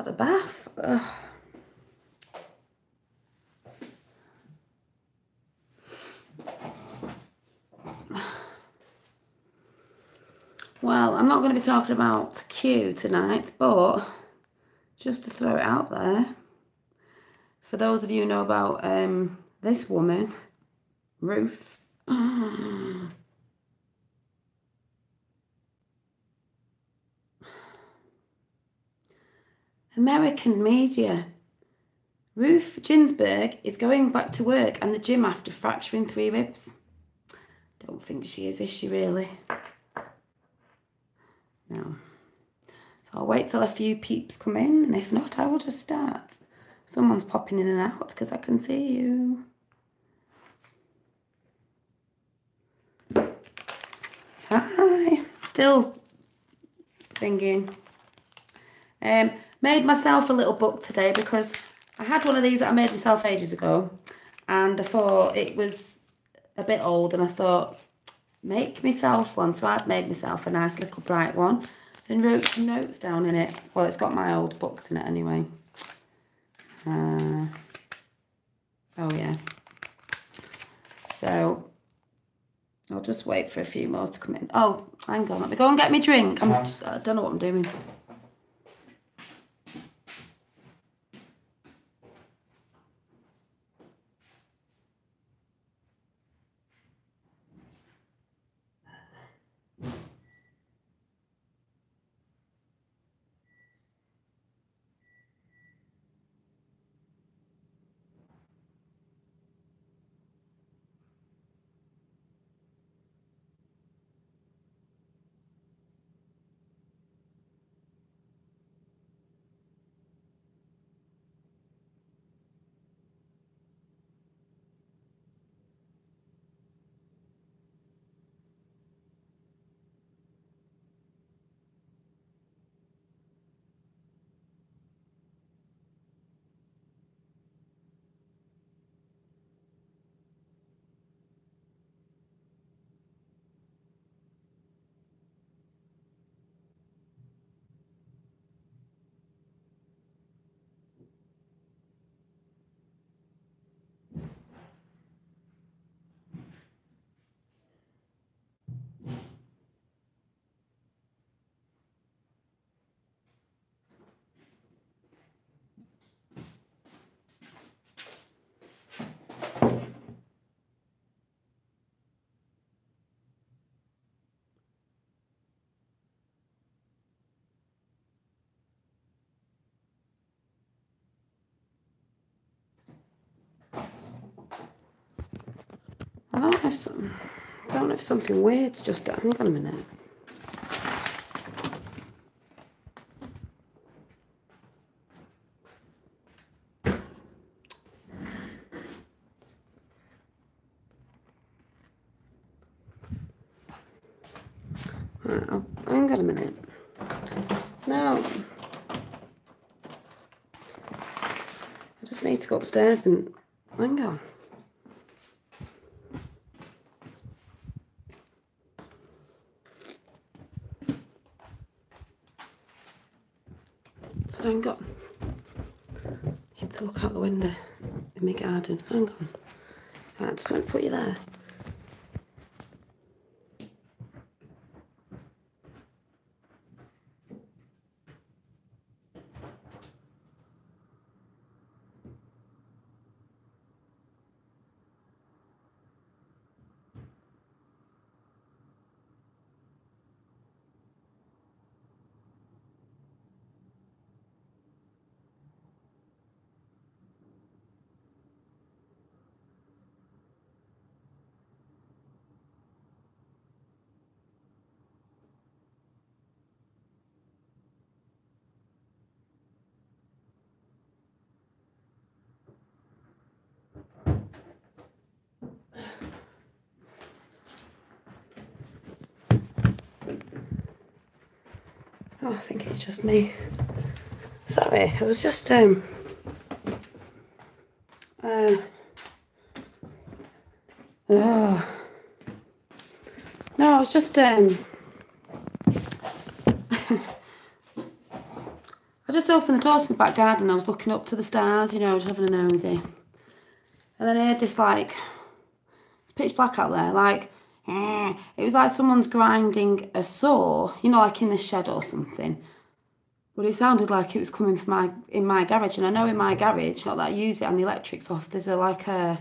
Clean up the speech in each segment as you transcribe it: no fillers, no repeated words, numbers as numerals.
had a bath. Ugh. Well, I'm not going to be talking about Q tonight, but just to throw it out there, for those of you who know about this woman, Ruth. American media. Ruth Ginsburg is going back to work and the gym after fracturing 3 ribs. Don't think she is she really? No. So I'll wait till a few peeps come in, and if not, I will just start. Someone's popping in and out because I can see you. Hi. Still thinking. Made myself a little book today because I had one of these that I made myself ages ago, and I thought it was a bit old, and I thought, make myself one. So I'd made myself a nice little bright one and wrote some notes down in it. Well, it's got my old books in it anyway. Oh yeah. So I'll just wait for a few more to come in. Oh, hang on, let me go and get me drink. I don't know what I'm doing. I don't know if something weird's just... Hang on a minute. Right, hang on a minute. No. I just need to go upstairs and... Hang on. So hang on. Need to look out the window in my garden. Hang on. Right, I just want to put you there. Oh, I think it's just me. Sorry, I was just, no, I was just just opened the door to my back garden. I was looking up to the stars, you know, just having a nosy. And then I heard this, like, it's pitch black out there, like, it was like someone's grinding a saw, you know, like in the shed or something. But it sounded like it was coming from in my garage. And I know in my garage, not that I use it and the electric's off, there's a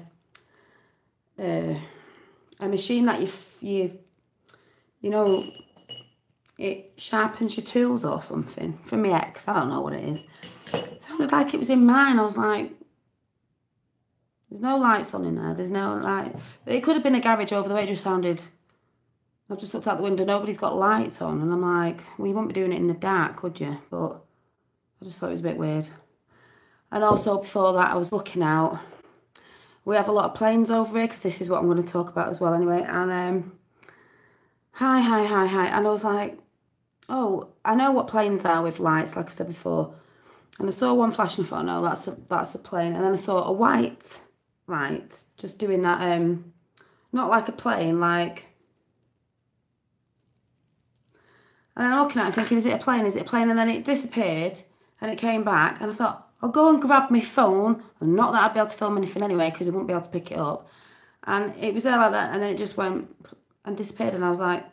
machine that you know, it sharpens your tools or something. From my ex, I don't know what it is. It sounded like it was in mine. I was like, there's no lights on in there. There's no light. It could have been a garage over the way. It just sounded. I've just looked out the window. Nobody's got lights on. And I'm like, well, you wouldn't be doing it in the dark, could you? But I just thought it was a bit weird. And also before that, I was looking out. We have a lot of planes over here because this is what I'm going to talk about as well anyway. And hi. And I was like, oh, I know what planes are with lights, like I said before. And I saw one flash and I thought, no, that's a plane. And then I saw a white light just doing that, not like a plane, like. And then I'm looking at it thinking, is it a plane? Is it a plane? And then it disappeared and it came back. And I thought, I'll go and grab my phone. And not that I'd be able to film anything anyway because I wouldn't be able to pick it up. And it was there like that. And then it just went and disappeared. And I was like.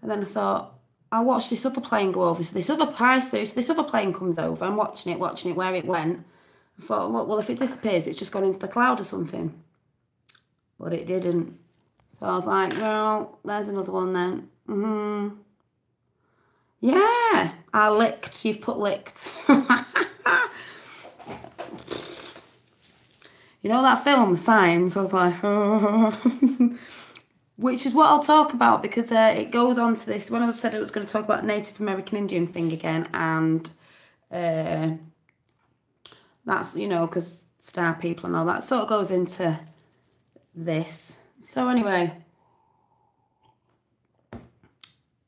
And then I thought, I'll watch this other plane go over. So this other plane comes over. I'm watching it where it went. I thought, well, if it disappears, it's just gone into the cloud or something. But it didn't. So I was like, well, there's another one then. Yeah, I licked. You've put licked. You know that film, Signs? I was like, oh. Which is what I'll talk about because it goes on to this. When I said I was going to talk about Native American Indian thing again, and that's, you know, because star people and all that sort of goes into this. So anyway,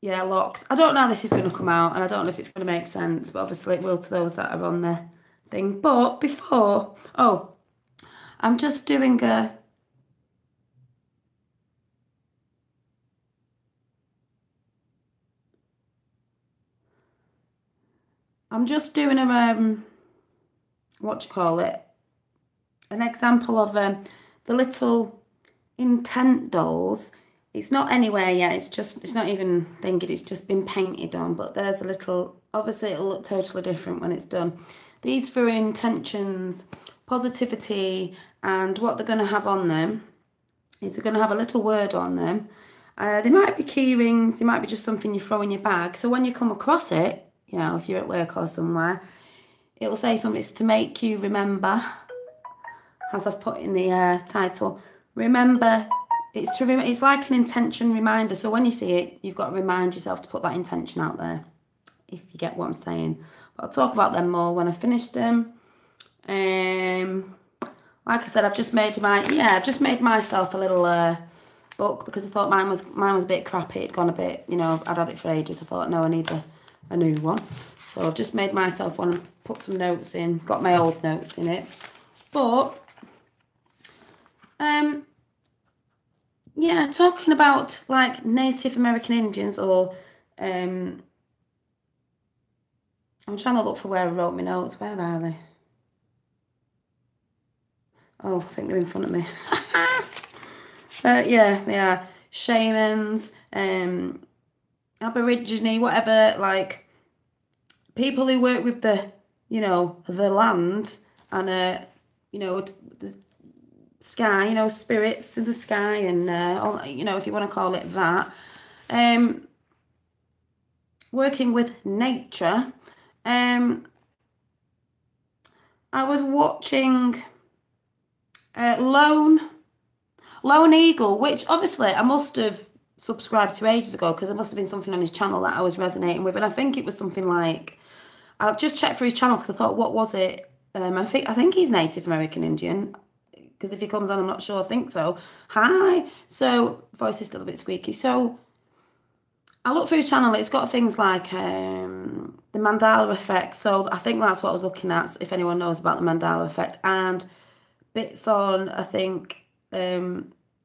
yeah, locks. I don't know how this is going to come out, and I don't know if it's going to make sense, but obviously it will to those that are on the thing. But before, I'm just doing a. I'm just doing a, what do you call it? An example of the little intent dolls. It's not anywhere yet, it's not even thinking, it's just been painted on, but there's a little, obviously it'll look totally different when it's done. These for intentions, positivity, and what they're going to have on them is they're going to have a little word on them. They might be key rings, they might be just something you throw in your bag, so when you come across it, you know, if you're at work or somewhere, it will say something. It's to make you remember, as I've put in the title. Remember, it's like an intention reminder. So when you see it, you've got to remind yourself to put that intention out there, if you get what I'm saying. But I'll talk about them more when I finish them. Like I said, I've just made myself a little book because I thought mine was a bit crappy. It'd gone a bit, you know, I'd had it for ages. I thought, no, I need a new one. So I've just made myself one and put some notes in, got my old notes in it. But yeah, talking about like Native American Indians, or I'm trying to look for where I wrote my notes. Where are they? Oh, I think they're in front of me. Yeah, they are. Shamans, Aborigine, whatever, like people who work with the, you know, the land and, you know, the sky, you know, spirits in the sky and, all, you know, if you want to call it that. Working with nature. I was watching Lone Eagle, which obviously I must have subscribed to ages ago because there must have been something on his channel that I was resonating with, and I think it was something like, I'll just check for his channel because I thought, what was it? I think he's Native American Indian, because if he comes on, I'm not sure. I think so. Hi. So voice is still a bit squeaky. So I looked through his channel. It's got things like the Mandela effect. So I think that's what I was looking at, if anyone knows about the Mandela effect, and bits on, I think,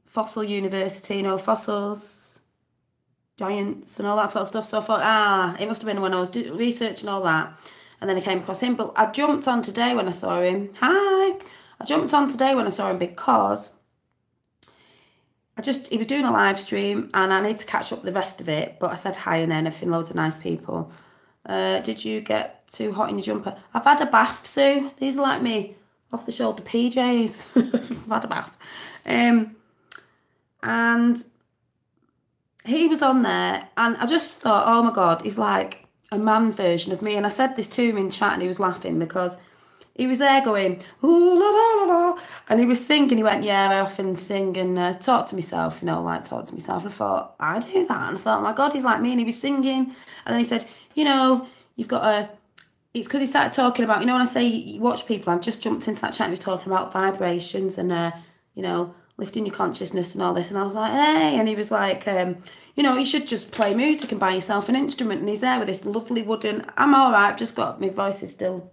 Fossil University, you know, fossils. giants and all that sort of stuff. So I thought, it must have been when I was researching all that. And then I came across him. But I jumped on today when I saw him. Hi! I jumped on today when I saw him because he was doing a live stream and I need to catch up the rest of it. But I said hi and then everything, loads of nice people. Did you get too hot in your jumper? I've had a bath, Sue. These are like me off-the-shoulder PJs. I've had a bath. And he was on there and I just thought, oh my God, he's like a man version of me. And I said this to him in chat and he was laughing because he was there going, ooh, la, la, la, la. And he was singing. He went, yeah, I often sing and talk to myself, talk to myself. And I thought, I do that. And I thought, oh my God, he's like me. And he was singing. And then he said, you've got a... It's because he started talking about, when I say you watch people, I just jumped into that chat and he was talking about vibrations and, lifting your consciousness and all this. And I was like, hey. And he was like, you should just play music and buy yourself an instrument. And he's there with this lovely wooden... I'm all right. I've just got... My voice is still...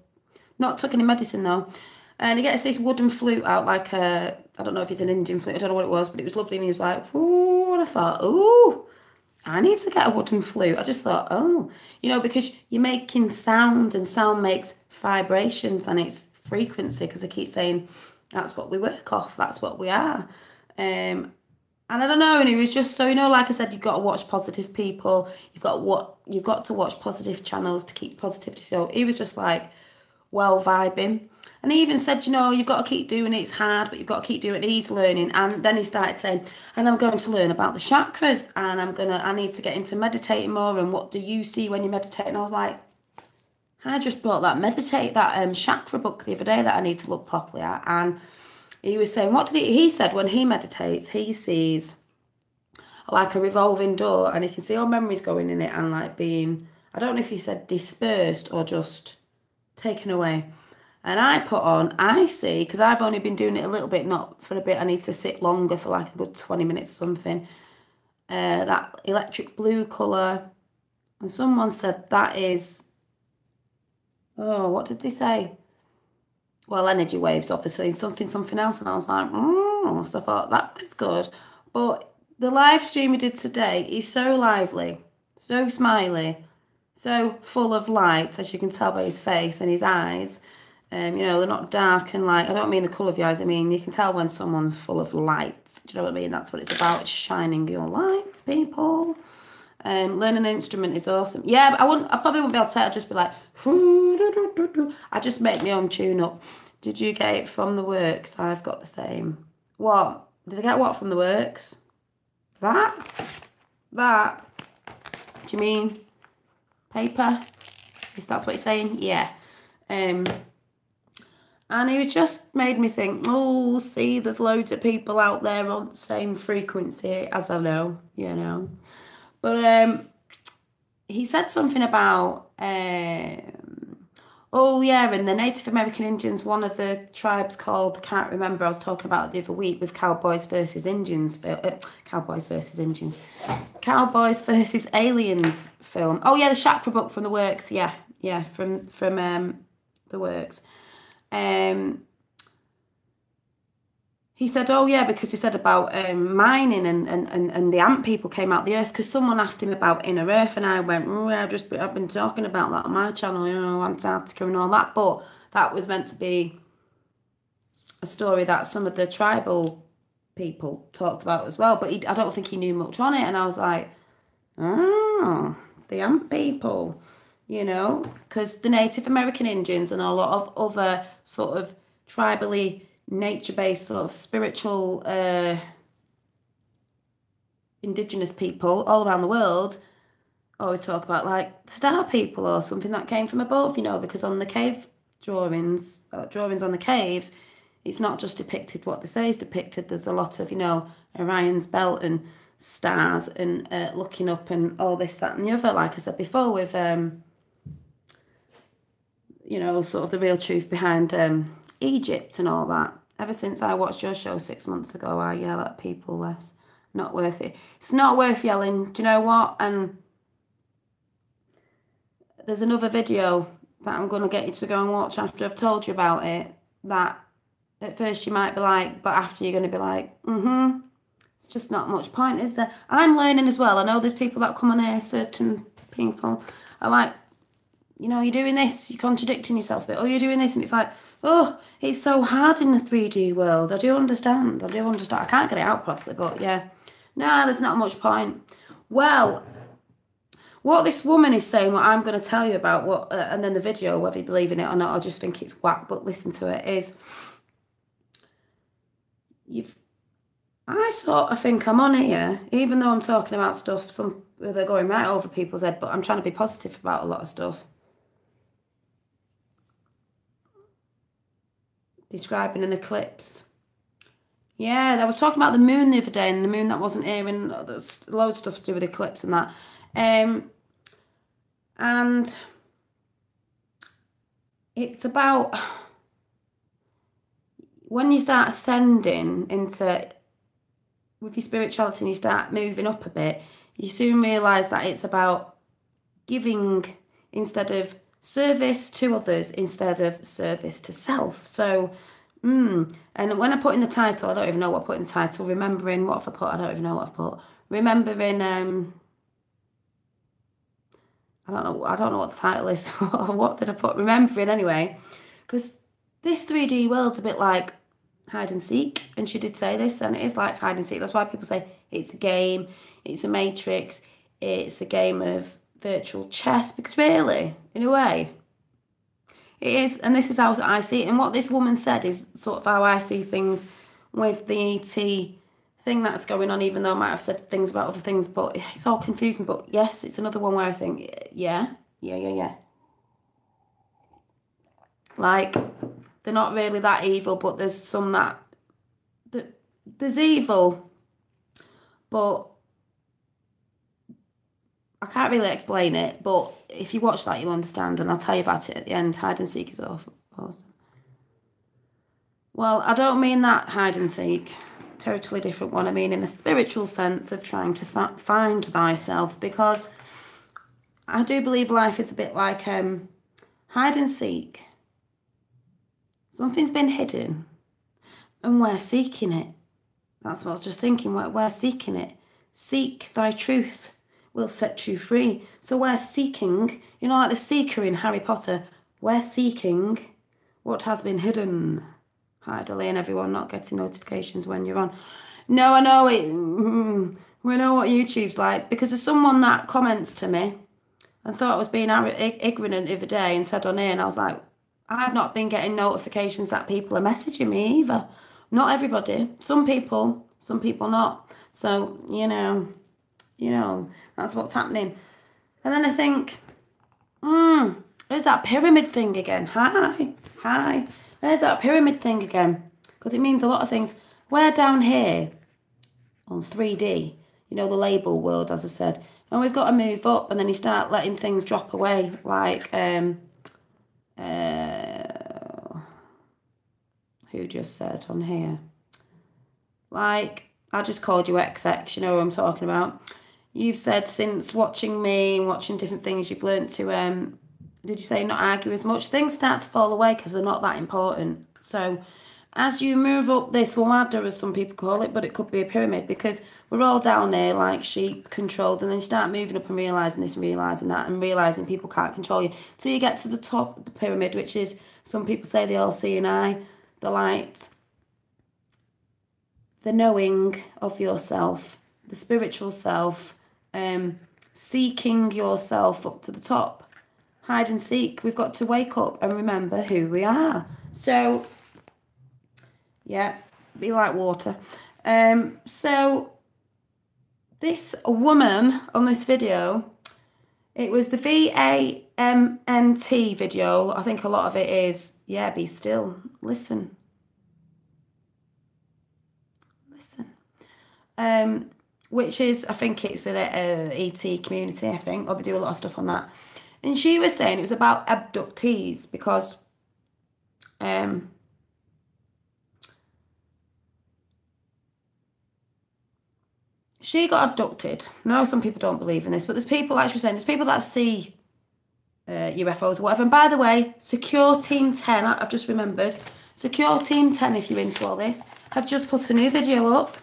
Not took any medicine though. And he gets this wooden flute out like I don't know if it's an Indian flute, I don't know what it was, but it was lovely. And he was like, ooh, and I thought, ooh, I need to get a wooden flute. I just thought, because you're making sound and sound makes vibrations and it's frequency, because I keep saying that's what we work off, that's what we are. And I don't know, and he was just so, like I said, you've got to watch positive people, you've got to watch positive channels to keep positivity. So he was just like, well vibing. And he even said, you've got to keep doing it, it's hard, but you've got to keep doing it. He's learning. And then he started saying, and I'm going to learn about the chakras and I need to get into meditating more, and what do you see when you meditate? And I was like, I just bought that chakra book the other day that I need to look properly at. And he was saying, he said when he meditates, he sees like a revolving door and he can see all memories going in it and like being, I don't know if he said dispersed or just taken away. And I put on, I see, because I've only been doing it a little bit, not for a bit, I need to sit longer for like a good 20 minutes or something, that electric blue colour. And someone said that is, what did they say? Well, energy waves, obviously, something else. And I was like, so I thought that was good. But the live stream we did today is so lively, so smiley, so full of light, as you can tell by his face and his eyes. They're not dark and like, I don't mean the colour of your eyes, I mean, you can tell when someone's full of light. Do you know what I mean? That's what it's about. It's shining your light, people. Learning an instrument is awesome. Yeah, but I probably wouldn't be able to play it. I'd just be like, I just make my own tune up. Did you get it from the works? I've got the same. What? Did I get what from the works? That? Do you mean paper? If that's what you're saying? Yeah. And it just made me think, see, there's loads of people out there on the same frequency as I know, But he said something about, and the Native American Indians, one of the tribes called, I can't remember, I was talking about it the other week with Cowboys versus Aliens film. Oh yeah, the chakra book from the works, yeah, from the works. He said, because he said about mining and the ant people came out the earth, because someone asked him about inner earth, and I went, I've been talking about that on my channel, Antarctica and all that, but that was meant to be a story that some of the tribal people talked about as well, but I don't think he knew much on it, and I was like, the ant people, because the Native American Indians and a lot of other sort of tribally nature-based sort of spiritual indigenous people all around the world always talk about like star people or something that came from above, because on the cave drawings on the caves, it's not just depicted what they say is depicted. There's a lot of, Orion's belt and stars and looking up and all this, that and the other, like I said before, with sort of the real truth behind Egypt and all that. Ever since I watched your show 6 months ago, I yell at people less. Not worth it. It's not worth yelling. Do you know what? And there's another video that I'm going to get you to go and watch after I've told you about it, that at first you might be like, but after you're going to be like, It's just not much point, is there? I'm learning as well. I know there's people that come on here, certain people are like, you know, you're doing this, you're contradicting yourself a bit, or you're doing this, and it's like, oh, it's so hard in the 3D world. I do understand. I can't get it out properly, but yeah. No, there's not much point. Well, what this woman is saying, what I'm going to tell you about, and then the video, whether you believe in it or not, I just think it's whack, but listen to it, is I sort of think I'm on here, even though I'm talking about stuff, they're going right over people's head, but I'm trying to be positive about a lot of stuff. Describing an eclipse. Yeah, I was talking about the moon the other day, and the moon that wasn't here, and there's loads of stuff to do with eclipse and that. And it's about when you start ascending into with your spirituality and you start moving up a bit, you soon realise that it's about giving instead of service to others instead of service to self. So, and when I put in the title, I don't even know what I put in the title. Remembering, what have I put? I don't even know what I've put. Remembering, I don't know what the title is. What did I put? Remembering anyway. Because this 3D world's a bit like hide and seek, and she did say this, and it is like hide and seek. That's why people say it's a game, it's a matrix, it's a game of virtual chess, because really, in a way, it is. And this is how I see it, and what this woman said is sort of how I see things with the ET thing that's going on, even though I might have said things about other things, but it's all confusing. But yes, it's another one where I think, yeah. Like, they're not really that evil, but there's some that there's evil, but I can't really explain it. But if you watch that, you'll understand, and I'll tell you about it at the end. Hide and seek is awesome. Well, I don't mean that hide and seek. Totally different one. I mean in a spiritual sense of trying to find thyself, because I do believe life is a bit like hide and seek. Something's been hidden, and we're seeking it. That's what I was just thinking. We're seeking it. Seek thy truth will set you free. So we're seeking, you know, like the seeker in Harry Potter. We're seeking what has been hidden. Hi, Dolly, and everyone not getting notifications when you're on. No, I know it. We know what YouTube's like, because there's someone that comments to me and thought I was being ignorant the other day and said on here, and I was like, I've not been getting notifications that people are messaging me either. Not everybody. Some people not. So, you know, that's what's happening. And then I think, there's that pyramid thing again. Hi. There's that pyramid thing again. Because it means a lot of things. We're down here on 3D, you know, the label world, as I said. And we've got to move up, and then you start letting things drop away, like, who just said on here? Like, I just called you XX, you know what I'm talking about. You've said since watching me and watching different things, you've learnt to, did you say not argue as much? Things start to fall away because they're not that important. So as you move up this ladder, as some people call it, but it could be a pyramid, because we're all down there like sheep controlled, and then you start moving up and realising this and realising that, and realising people can't control you till you get to the top of the pyramid, which is, some people say, the all-seeing eye, the light, the knowing of yourself, the spiritual self, seeking yourself up to the top. Hide and seek. We've got to wake up and remember who we are. So, yeah, be like water. So, this woman on this video, it was the VAMNT video. I think a lot of it is, yeah, be still. Listen. Which is, I think it's an ET community, I think, or they do a lot of stuff on that. And she was saying it was about abductees, because she got abducted. I know some people don't believe in this, but there's people, like she was saying, there's people that see UFOs or whatever. And by the way, Secure Team 10, I've just remembered, Secure Team 10, if you're into all this, have just put a new video up.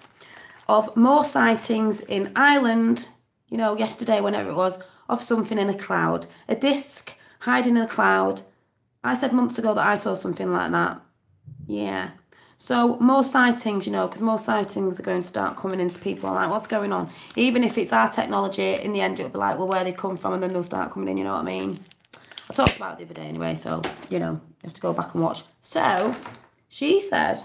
of more sightings in Ireland, you know, yesterday, whenever it was, of something in a cloud. A disc hiding in a cloud. I said months ago that I saw something like that. Yeah. So more sightings, you know, because more sightings are going to start coming into people. I'm like, what's going on? Even if it's our technology, in the end it'll be like, well, where they come from, and then they'll start coming in, you know what I mean? I talked about it the other day anyway, so, you know, you have to go back and watch. So, she said,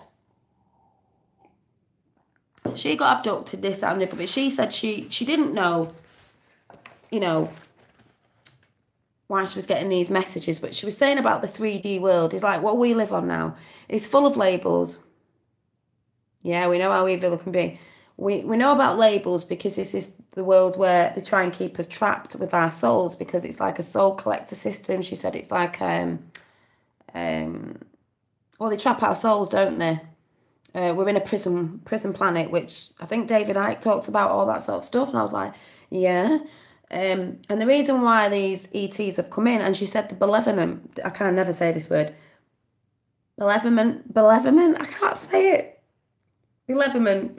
she got abducted, this, that and the other, but she said she didn't know, you know, why she was getting these messages, but she was saying about the 3D world is like what we live on now. It's full of labels. Yeah, we know how evil it can be. We know about labels because this is the world where they try and keep us trapped with our souls, because it's like a soul collector system. She said it's like well, they trap our souls, don't they? We're in a prison planet, which I think David Icke talks about, all that sort of stuff, and I was like, yeah. And the reason why these ETs have come in, and she said the malevolent, I can never say this word, malevolent, I can't say it. Malevolent,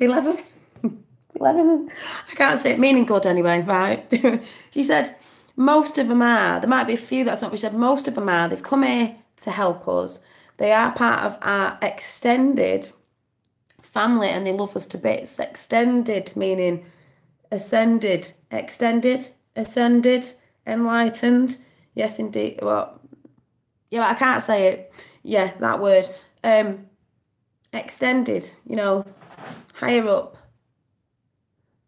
I can't say it, meaning good anyway, right? She said most of them are, there might be a few that's not, but she said most of them are, they've come here to help us. They are part of our extended family and they love us to bits. Extended meaning ascended, ascended, enlightened. Yes, indeed. Well, yeah, I can't say it. Yeah, that word. Extended, you know, higher up.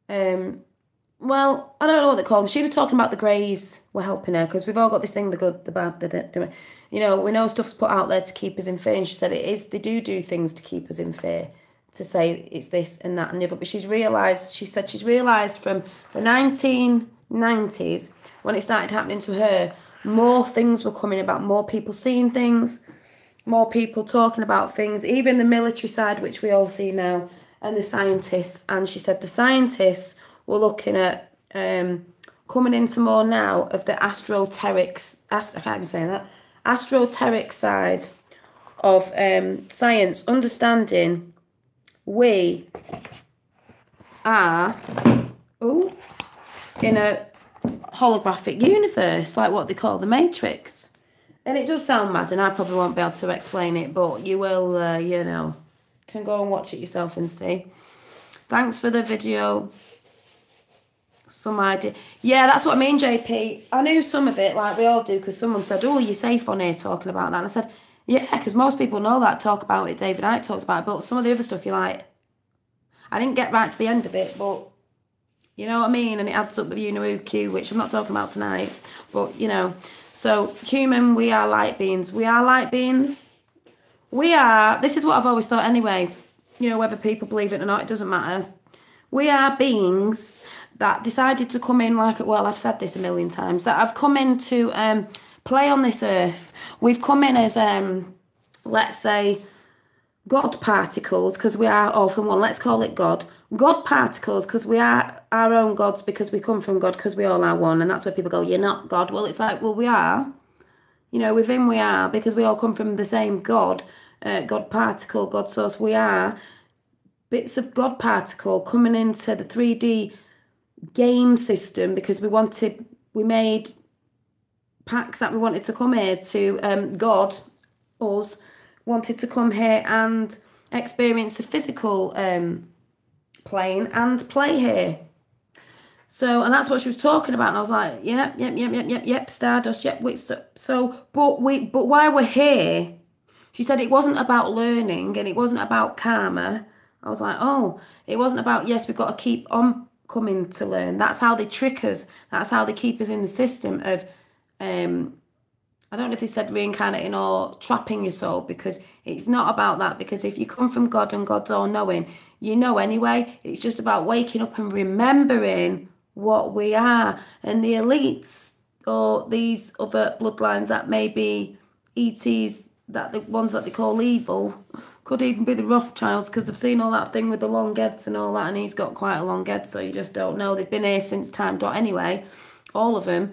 Well, I don't know what they call them. She was talking about the greys were helping her, because we've all got this thing, the good, the bad, you know, we know stuff's put out there to keep us in fear. And she said it is, they do things to keep us in fear, to say it's this and that and the other. But she's realised from the 1990s, when it started happening to her, more things were coming about, more people seeing things, more people talking about things, even the military side, which we all see now, and the scientists. And she said the scientists were looking at coming into more now of the I can't even say that, astroteric side of science, understanding we are in a holographic universe, like what they call the Matrix. And it does sound mad, and I probably won't be able to explain it, but you will, you know, can go and watch it yourself and see. Thanks for the video. Some idea. Yeah, that's what I mean, JP. I knew some of it, like we all do, because someone said, oh, you're safe on here talking about that. And I said, yeah, because most people know that, talk about it, David Icke talks about it, but some of the other stuff, you're like, I didn't get right to the end of it, but you know what I mean? And it adds up with Q, which I'm not talking about tonight, but you know. So, human, we are light beings. We are light beings. This is what I've always thought anyway, you know, whether people believe it or not, it doesn't matter. We are beings that decided to come in, like, well, I've said this a million times, that have come in to play on this earth. We've come in as, let's say, God particles, because we are all from one. Let's call it God. God particles, because we are our own gods, because we come from God, because we all are one. And that's where people go, you're not God. Well, it's like, well, we are. You know, within we are, because we all come from the same God. God particle, God source. We are bits of God particle coming into the 3D game system, because we made packs that we wanted to come here to, God, us, wanted to come here and experience the physical plane and play here. So, and that's what she was talking about, and I was like, yep, Stardust, yep. But why we're here, she said it wasn't about learning and it wasn't about karma. I was like, oh, it wasn't about, yes, we've got to keep on coming to learn. That's how they trick us. That's how they keep us in the system of, I don't know if they said reincarnating or trapping your soul, because it's not about that. Because if you come from God and God's all-knowing, you know anyway. It's just about waking up and remembering what we are. And the elites, or these other bloodlines that may be ETs, that the ones that they call evil, could even be the Rothschilds, because I've seen all that thing with the long heads and all that, and he's got quite a long head, so you just don't know. They've been here since time dot anyway, all of them.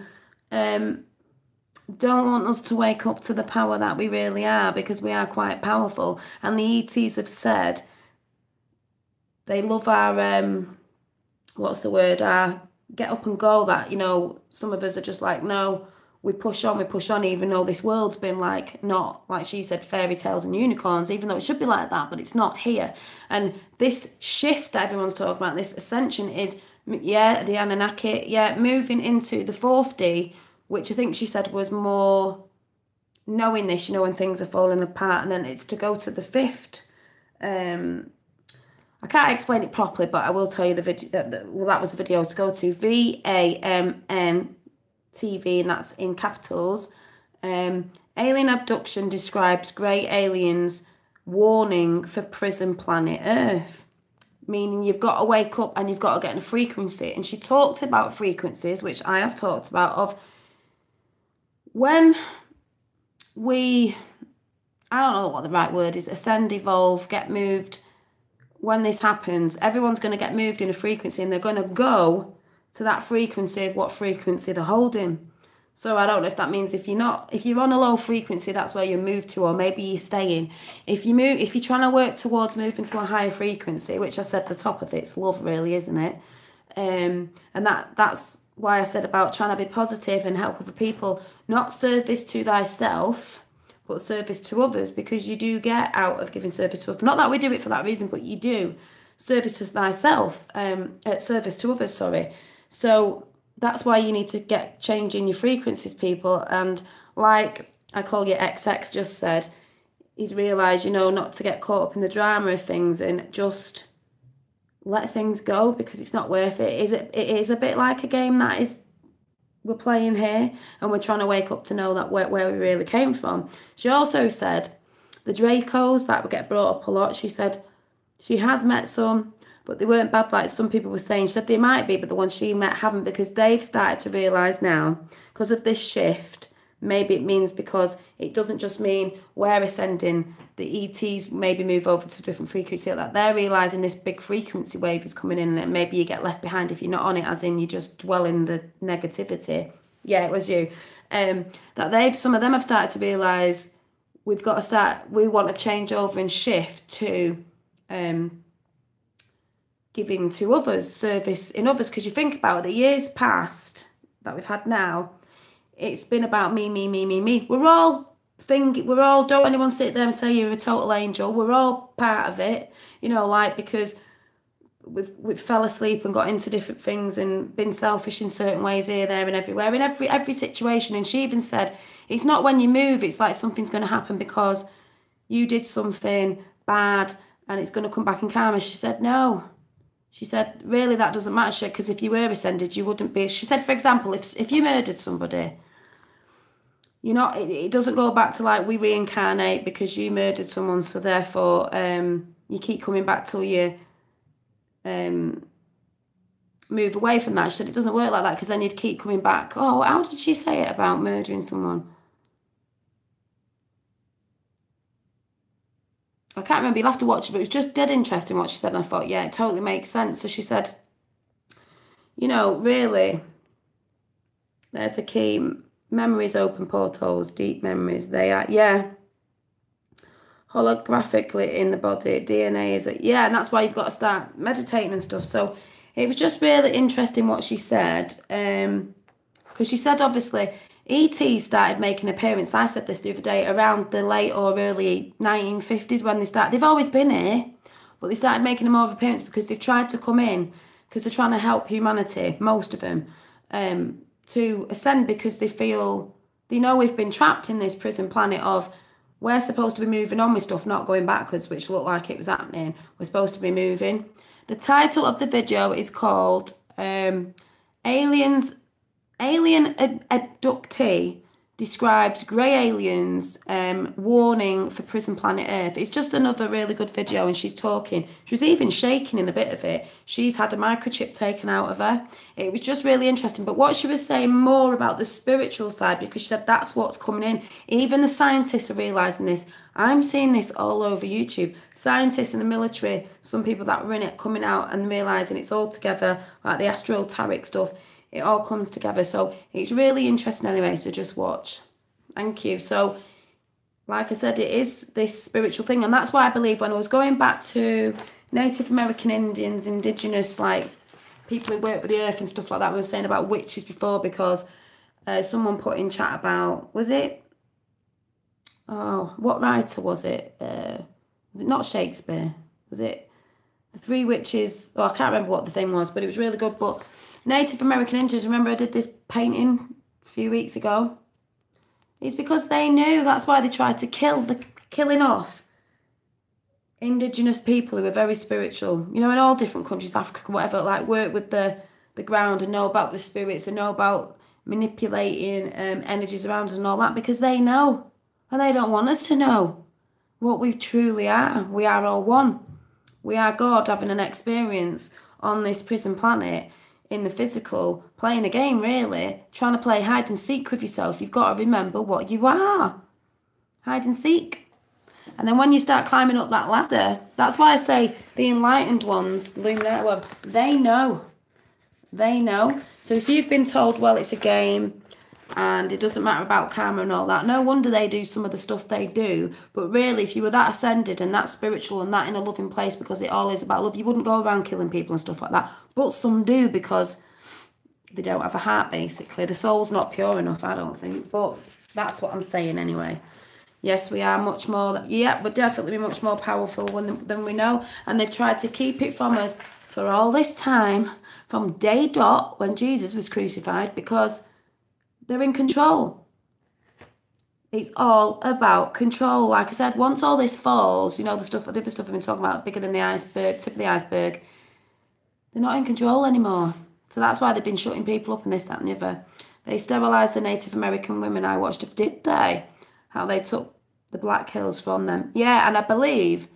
Don't want us to wake up to the power that we really are, because we are quite powerful. And the ETs have said they love our, what's the word, our get up and go, that, you know, some of us are just like, no, we push on, even though this world's been like, not, like she said, fairy tales and unicorns, even though it should be like that, but it's not here. And this shift that everyone's talking about, this ascension is, yeah, the Anunnaki, yeah, moving into the 4th D, which I think she said was more knowing this, you know, when things are falling apart, and then it's to go to the 5th. I can't explain it properly, but I will tell you the video, that was the video to go to, VAMN TV, and that's in capitals. Alien abduction describes grey aliens warning for prison planet Earth, meaning you've got to wake up and you've got to get in a frequency. And she talked about frequencies, which I have talked about, of when we, I don't know what the right word is, ascend, evolve, get moved. When this happens, everyone's going to get moved in a frequency, and they're going to go to that frequency of what frequency they're holding. So I don't know if that means if you're on a low frequency, that's where you move to, or maybe you're staying. If you're trying to work towards moving to a higher frequency, which I said the top of it's love, really, isn't it? And that's why I said about trying to be positive and help other people, not service to thyself, but service to others, because you do get out of giving service to others. Not that we do it for that reason, but you do. Service to thyself, service to others, sorry. So that's why you need to get changing your frequencies, people. And like I call you XX just said, he's realised, you know, not to get caught up in the drama of things and just let things go, because it's not worth it. It is a bit like a game that we're playing here, and we're trying to wake up to know that where we really came from. She also said the Dracos that would get brought up a lot, she said she has met some, but they weren't bad like some people were saying. She said they might be, but the ones she met haven't, because they've started to realise now, because of this shift, maybe it means, because it doesn't just mean we're ascending, the ETs maybe move over to a different frequency, like that they're realising this big frequency wave is coming in, and maybe you get left behind if you're not on it, as in you just dwell in the negativity. Yeah, it was you. That some of them have started to realise we want to change over and shift to giving to others, service in others, because you think about the years past that we've had now, it's been about me. We're all, don't anyone sit there and say you're a total angel. We're all part of it, you know, like, because we've fell asleep and got into different things and been selfish in certain ways here, there and everywhere, in every situation. And she even said, it's not when you move, it's like something's going to happen because you did something bad and it's going to come back in karma. She said, no. She said, really, that doesn't matter, because if you were ascended, you wouldn't be. She said, for example, if you murdered somebody, it doesn't go back to like we reincarnate because you murdered someone, so therefore you keep coming back till you move away from that. She said it doesn't work like that, because then you'd keep coming back. Oh, how did she say it about murdering someone? I can't remember, you'll have to watch it, but it was just dead interesting what she said, and I thought, yeah, it totally makes sense. So she said, really, there's a key. Memories open portals, deep memories. They are, yeah, holographically in the body. DNA is it, yeah, and that's why you've got to start meditating and stuff. So it was just really interesting what she said, because she said obviously ET started making an appearance. I said this the other day, around the late or early 1950s when they started. They've always been here, but they started making a more of an appearance because they've tried to come in, because they're trying to help humanity, most of them, to ascend, because they know we've been trapped in this prison planet of, we're supposed to be moving on with stuff, not going backwards, which looked like it was happening. We're supposed to be moving. The title of the video is called Alien Abductee Describes Grey Aliens Warning for Prison Planet Earth. It's just another really good video, and she's talking. She was even shaking in a bit of it. She's had a microchip taken out of her. It was just really interesting. But what she was saying more about the spiritual side, because she said that's what's coming in. Even the scientists are realising this. I'm seeing this all over YouTube. Scientists in the military, some people that were in it, coming out and realising it's all together, like the astrotaric stuff. It all comes together. So it's really interesting anyway, so just watch. Thank you. So, like I said, it is this spiritual thing. And that's why I believe when I was going back to Native American Indians, indigenous, like people who work with the earth and stuff like that. We were saying about witches before because someone put in chat about, was it? Oh, what writer was it? Was it not Shakespeare? Was it The Three Witches? Oh, I can't remember what the thing was, but it was really good. But Native American Indians, remember I did this painting a few weeks ago? It's because they knew. That's why they tried to killing off indigenous people who are very spiritual. You know, in all different countries, Africa, whatever, like work with the ground and know about the spirits and know about manipulating energies around us and all that, because they know. And they don't want us to know what we truly are. We are all one. We are God having an experience on this prison planet in the physical, playing a game really, trying to play hide and seek with yourself. You've got to remember what you are. Hide and seek. And then when you start climbing up that ladder, that's why I say the enlightened ones, the Illuminati, well, they know. They know. So if you've been told, well, it's a game and it doesn't matter about karma and all that, no wonder they do some of the stuff they do. But really, if you were that ascended and that spiritual and that in a loving place, because it all is about love, you wouldn't go around killing people and stuff like that. But some do, because they don't have a heart, basically. The soul's not pure enough, I don't think. But that's what I'm saying anyway. Yes, we are much more, yeah, we're definitely much more powerful than we know. And they've tried to keep it from us for all this time, from day dot when Jesus was crucified, because they're in control. It's all about control. Like I said, once all this falls, you know, the other stuff I've been talking about, bigger than the iceberg, tip of the iceberg, they're not in control anymore. So that's why they've been shutting people up and this, that and the other. They sterilised the Native American women I watched, did they? How they took the Black Hills from them. Yeah, and I believe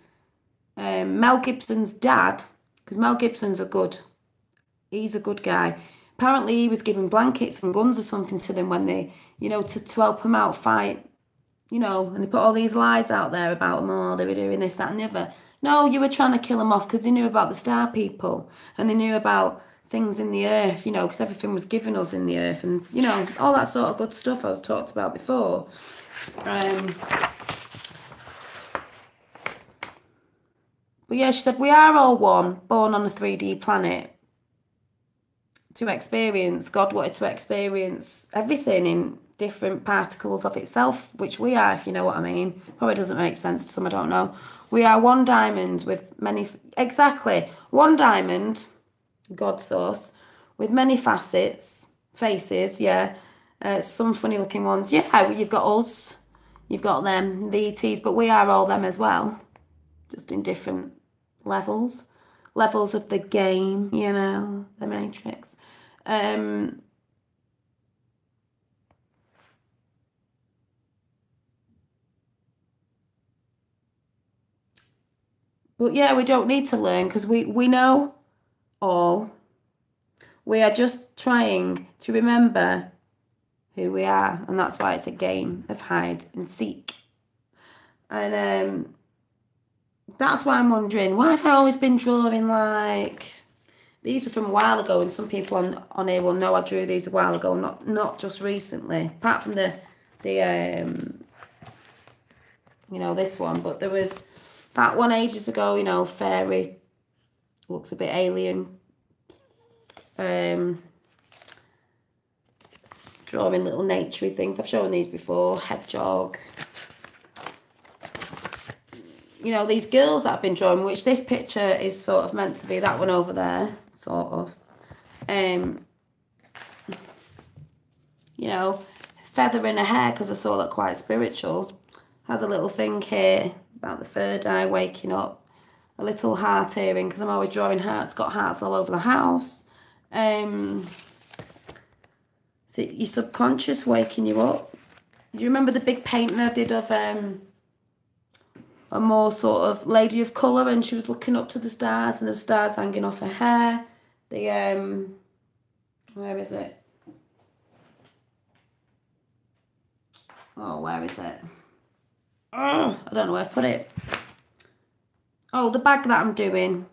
Mel Gibson's dad, because Mel Gibson's he's a good guy. Apparently he was giving blankets and guns or something to them when they, you know, to help them out fight, you know, and they put all these lies out there about them, oh, they were doing this, that and the other. No, you were trying to kill them off because they knew about the star people and they knew about things in the earth, you know, because everything was given us in the earth and, you know, all that sort of good stuff I was talked about before. But yeah, she said, we are all one, born on a 3D planet to experience. God wanted to experience everything in different particles of itself, which we are, if you know what I mean. Probably doesn't make sense to some, I don't know. We are one diamond with many, exactly, one diamond, God source, with many faces, yeah. Some funny looking ones. Yeah, you've got us, you've got them, the ETs, but we are all them as well. Just in different levels of the game, you know, the Matrix. But yeah, we don't need to learn because we know all. We are just trying to remember who we are, and that's why it's a game of hide and seek. And that's why I'm wondering, why have I always been drawing like... These were from a while ago, and some people on here will know I drew these a while ago, not just recently. Apart from the you know, this one. But there was that one ages ago, you know, fairy. Looks a bit alien. Drawing little naturey things. I've shown these before. Hedgehog. You know, these girls that I've been drawing, which this picture is sort of meant to be that one over there, sort of. You know, feather in her hair, because I saw that quite spiritual. Has a little thing here about the third eye waking up. A little heart earring, because I'm always drawing hearts. Got hearts all over the house. So your subconscious waking you up. Do you remember the big painting I did of a more sort of lady of colour, and she was looking up to the stars and the stars hanging off her hair? The where is it? Oh, where is it? Oh, I don't know where I've put it. Oh, the bag that I'm doing.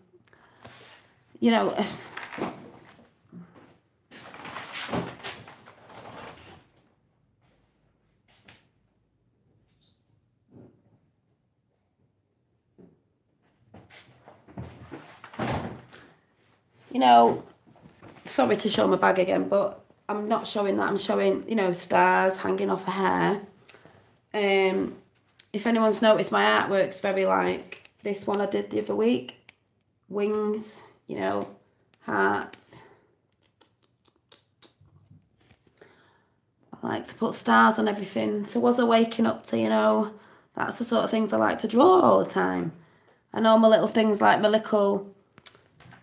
You know, know, sorry to show my bag again, but I'm not showing that. I'm showing, you know, stars hanging off her hair. If anyone's noticed, my artwork's very like this one I did the other week. Wings, you know, hearts. I like to put stars on everything. So was I waking up to, you know, that's the sort of things I like to draw all the time. I know my little things like my little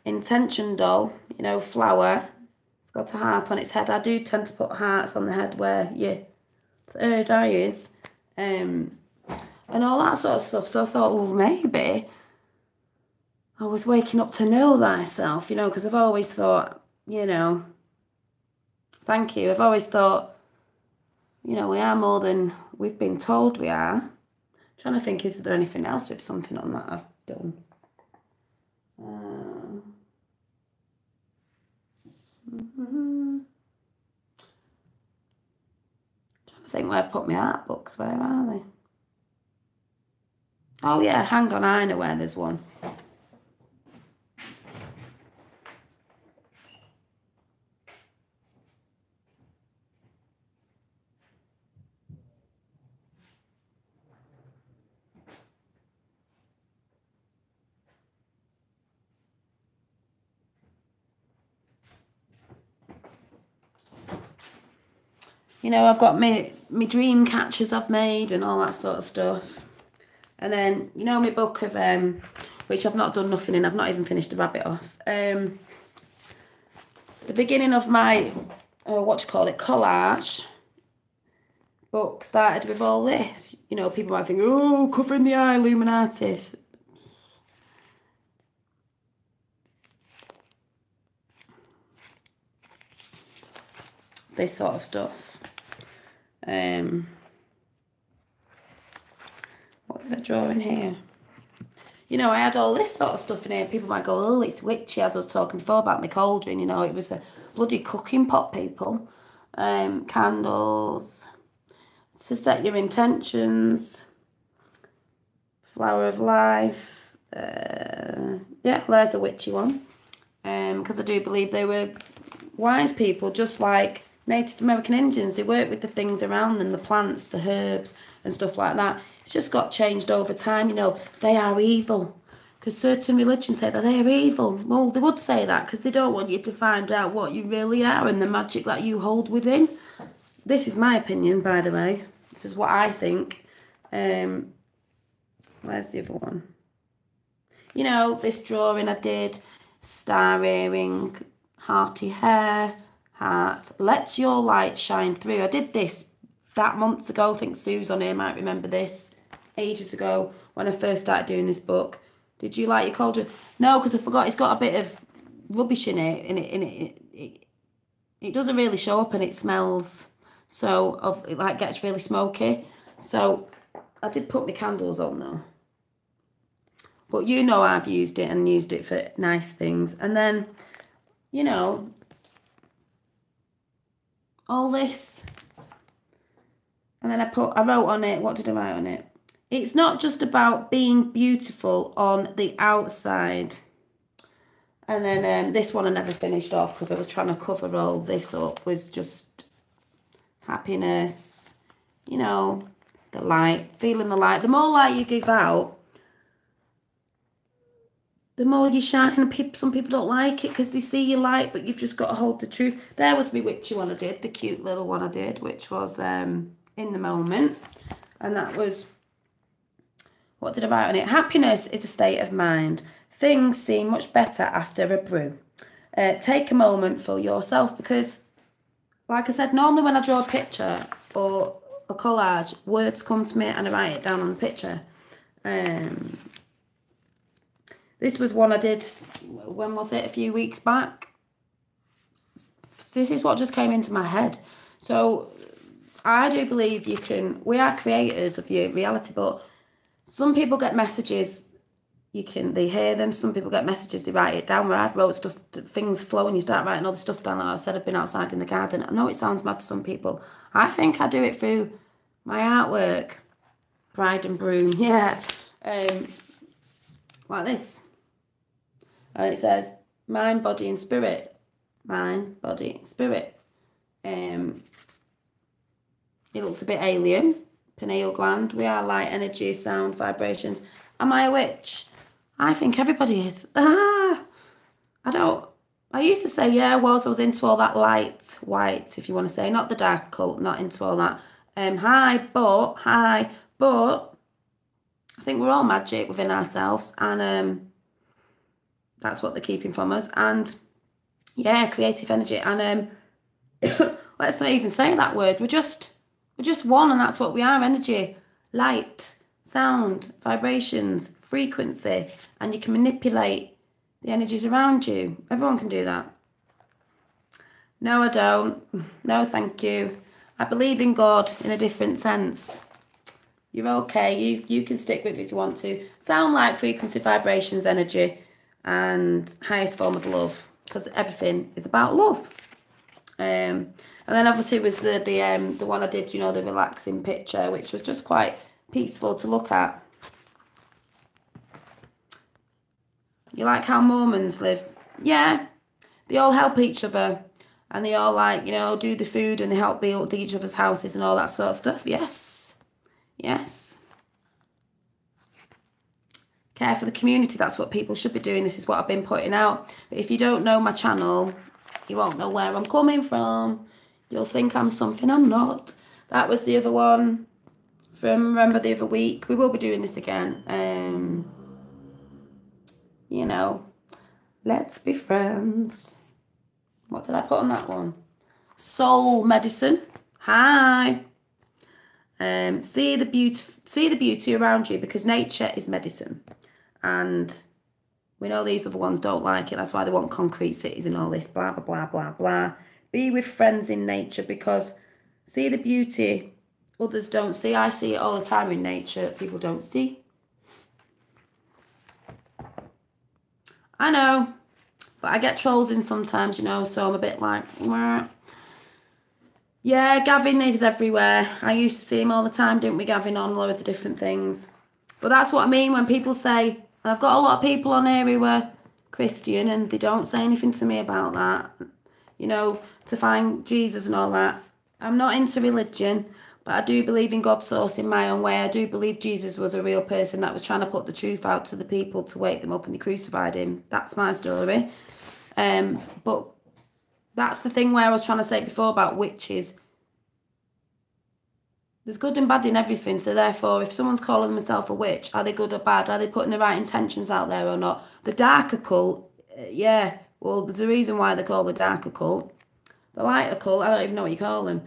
intention doll, you know, flower. It's got a heart on its head. I do tend to put hearts on the head where your third eye is. And all that sort of stuff. So I thought, well, maybe I was waking up to know thyself, you know, because I've always thought, you know, thank you. I've always thought, you know, we are more than we've been told we are. I'm trying to think, is there anything else with something on that I've done? Trying to think where I've put my art books. Where are they? Oh yeah, hang on, I know where there's one. You know, I've got my dream catchers I've made and all that sort of stuff. And then, you know, my book of, which I've not done nothing in, I've not even finished The Rabbit Off. The beginning of my, collage book started with all this. You know, people might think, oh, covering the eye, Illuminati. This sort of stuff. What did I draw in here? You know, I had all this sort of stuff in here. People might go, oh, it's witchy, as I was talking before about my cauldron. You know, it was a bloody cooking pot, people. Candles. To set your intentions. Flower of life. Yeah, there's a witchy one. Because I do believe they were wise people, just like Native American Indians. They work with the things around them, the plants, the herbs and stuff like that. It's just got changed over time, you know. They are evil. Because certain religions say that they're evil. Well, they would say that because they don't want you to find out what you really are and the magic that you hold within. This is my opinion, by the way. This is what I think. Where's the other one? You know, this drawing I did, star earring, hearty hair, heart. Let your light shine through. I did this that months ago. I think Sue's on here might remember this. Ages ago when I first started doing this book. Did you like your cauldron? No, because I forgot it's got a bit of rubbish in it, and it doesn't really show up, and it smells it like gets really smoky. So I did put my candles on though. But you know I've used it and used it for nice things. And then, you know, all this. And then I wrote on it, what did I write on it? It's not just about being beautiful on the outside. And then this one I never finished off because I was trying to cover all this up, was just happiness, you know, the light, feeling the light. The more light you give out, the more you shine. And some people don't like it because they see your light, but you've just got to hold the truth. There was my witchy one I did, the cute little one I did, which was In the Moment. And that was, what did I write on it? Happiness is a state of mind. Things seem much better after a brew. Take a moment for yourself because, like I said, normally when I draw a picture or a collage, words come to me and I write it down on the picture. This was one I did, when was it? A few weeks back. This is what just came into my head. So I do believe we are creators of your reality, but some people get messages, they hear them. Some people get messages, they write it down. Where I've wrote stuff, things flow and you start writing all the stuff down. Like I said, I've been outside in the garden. I know it sounds mad to some people. I think I do it through my artwork. Bride and Broom, yeah. Like this. And it says, Mind, body and spirit. Mind, body and spirit. It looks a bit alien. Pineal gland. We are light, energy, sound, vibrations. Am I a witch? I think everybody is. I used to say, yeah, I was into all that light, white, if you want to say, not the dark occult, not into all that. But I think we're all magic within ourselves, and that's what they're keeping from us. And yeah, creative energy. And let's not even say that word. We're just one, and that's what we are: energy, light, sound, vibrations, frequency, and you can manipulate the energies around you. Everyone can do that. No, I don't. No, thank you. I believe in God in a different sense. You're okay. You can stick with it if you want to. Sound, light, frequency, vibrations, energy, and highest form of love, because everything is about love. And then obviously was the one I did, you know, the relaxing picture, which was just quite peaceful to look at. You like how Mormons live? Yeah, they all help each other, and they all, like, you know, do the food, and they help build each other's houses and all that sort of stuff. Yes. Care for the community. That's what people should be doing. This is what I've been putting out. But if you don't know my channel, you won't know where I'm coming from. You'll think I'm something I'm not. That was the other one from, remember, the other week. We will be doing this again. You know, let's be friends. What did I put on that one? Soul medicine. Hi. See the beauty around you, because nature is medicine. And we know these other ones don't like it. That's why they want concrete cities and all this, blah, blah, blah, blah, blah. Be with friends in nature, because see the beauty others don't see. I see it all the time in nature that people don't see. I know, but I get trolls in sometimes, you know, so I'm a bit like, wah. Yeah, Gavin lives everywhere. I used to see him all the time, didn't we, Gavin, on loads of different things. But that's what I mean when people say, and I've got a lot of people on here who are Christian and they don't say anything to me about that, you know, to find Jesus and all that. I'm not into religion, but I do believe in God's source in my own way. I do believe Jesus was a real person that was trying to put the truth out to the people to wake them up, and they crucified him. That's my story. But that's the thing where I was trying to say before about witches. There's good and bad in everything, so therefore, if someone's calling themselves a witch, are they good or bad? Are they putting the right intentions out there or not? The dark occult, yeah, well, there's a reason why they're called the dark occult. The light occult, I don't even know what you call them.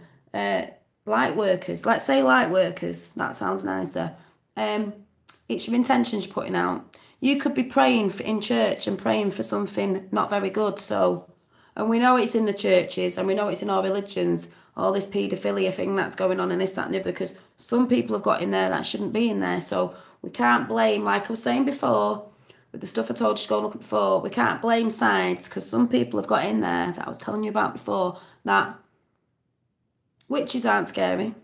Light workers, let's say light workers, that sounds nicer. It's your intentions you're putting out. You could be praying in church and praying for something not very good, so, and we know it's in the churches, and we know it's in all religions, all this paedophilia thing that's going on, and this, that and the other, because some people have got in there that shouldn't be in there. So we can't blame, like I was saying before, with the stuff I told you to go and look at before, we can't blame sides, because some people have got in there that I was telling you about before, that witches aren't scary.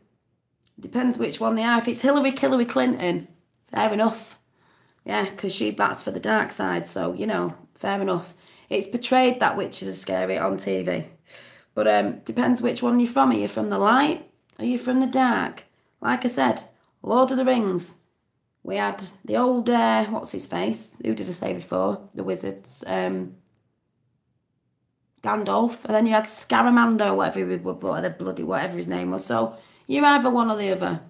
It depends which one they are. If it's Hillary Clinton, fair enough. Yeah, because she bats for the dark side, so, you know, fair enough. It's portrayed that witches are scary on TV. But depends which one you're from. Are you from the light? Are you from the dark? Like I said, Lord of the Rings. We had the old, what's his face? Who did I say before? The wizards. Gandalf. And then you had Scaramancer, whatever his name was. So you're either one or the other.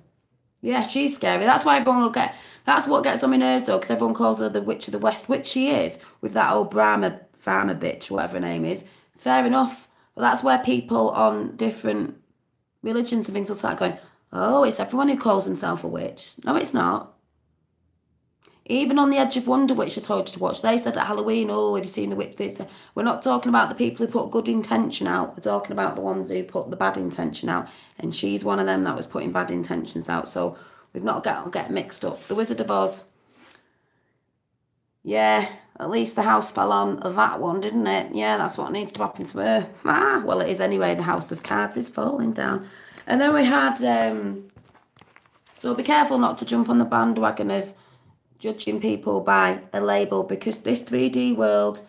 Yeah, she's scary. That's why everyone will get... That's what gets on my nerves, though, because everyone calls her the Witch of the West, which she is, with that old Brahma farmer bitch, whatever her name is. It's fair enough. But that's where people on different religions and things will start going, oh, it's everyone who calls himself a witch. No, it's not. Even on The Edge of Wonder, which I told you to watch, they said at Halloween, oh, have you seen the witch? We're not talking about the people who put good intention out. We're talking about the ones who put the bad intention out. And she's one of them that was putting bad intentions out. So we've not got to get mixed up. The Wizard of Oz. Yeah, at least the house fell on that one, didn't it? Yeah, that's what needs to happen to her. Ah, well, it is anyway. The House of Cards is falling down. And then we had... so be careful not to jump on the bandwagon of judging people by a label, because this 3D world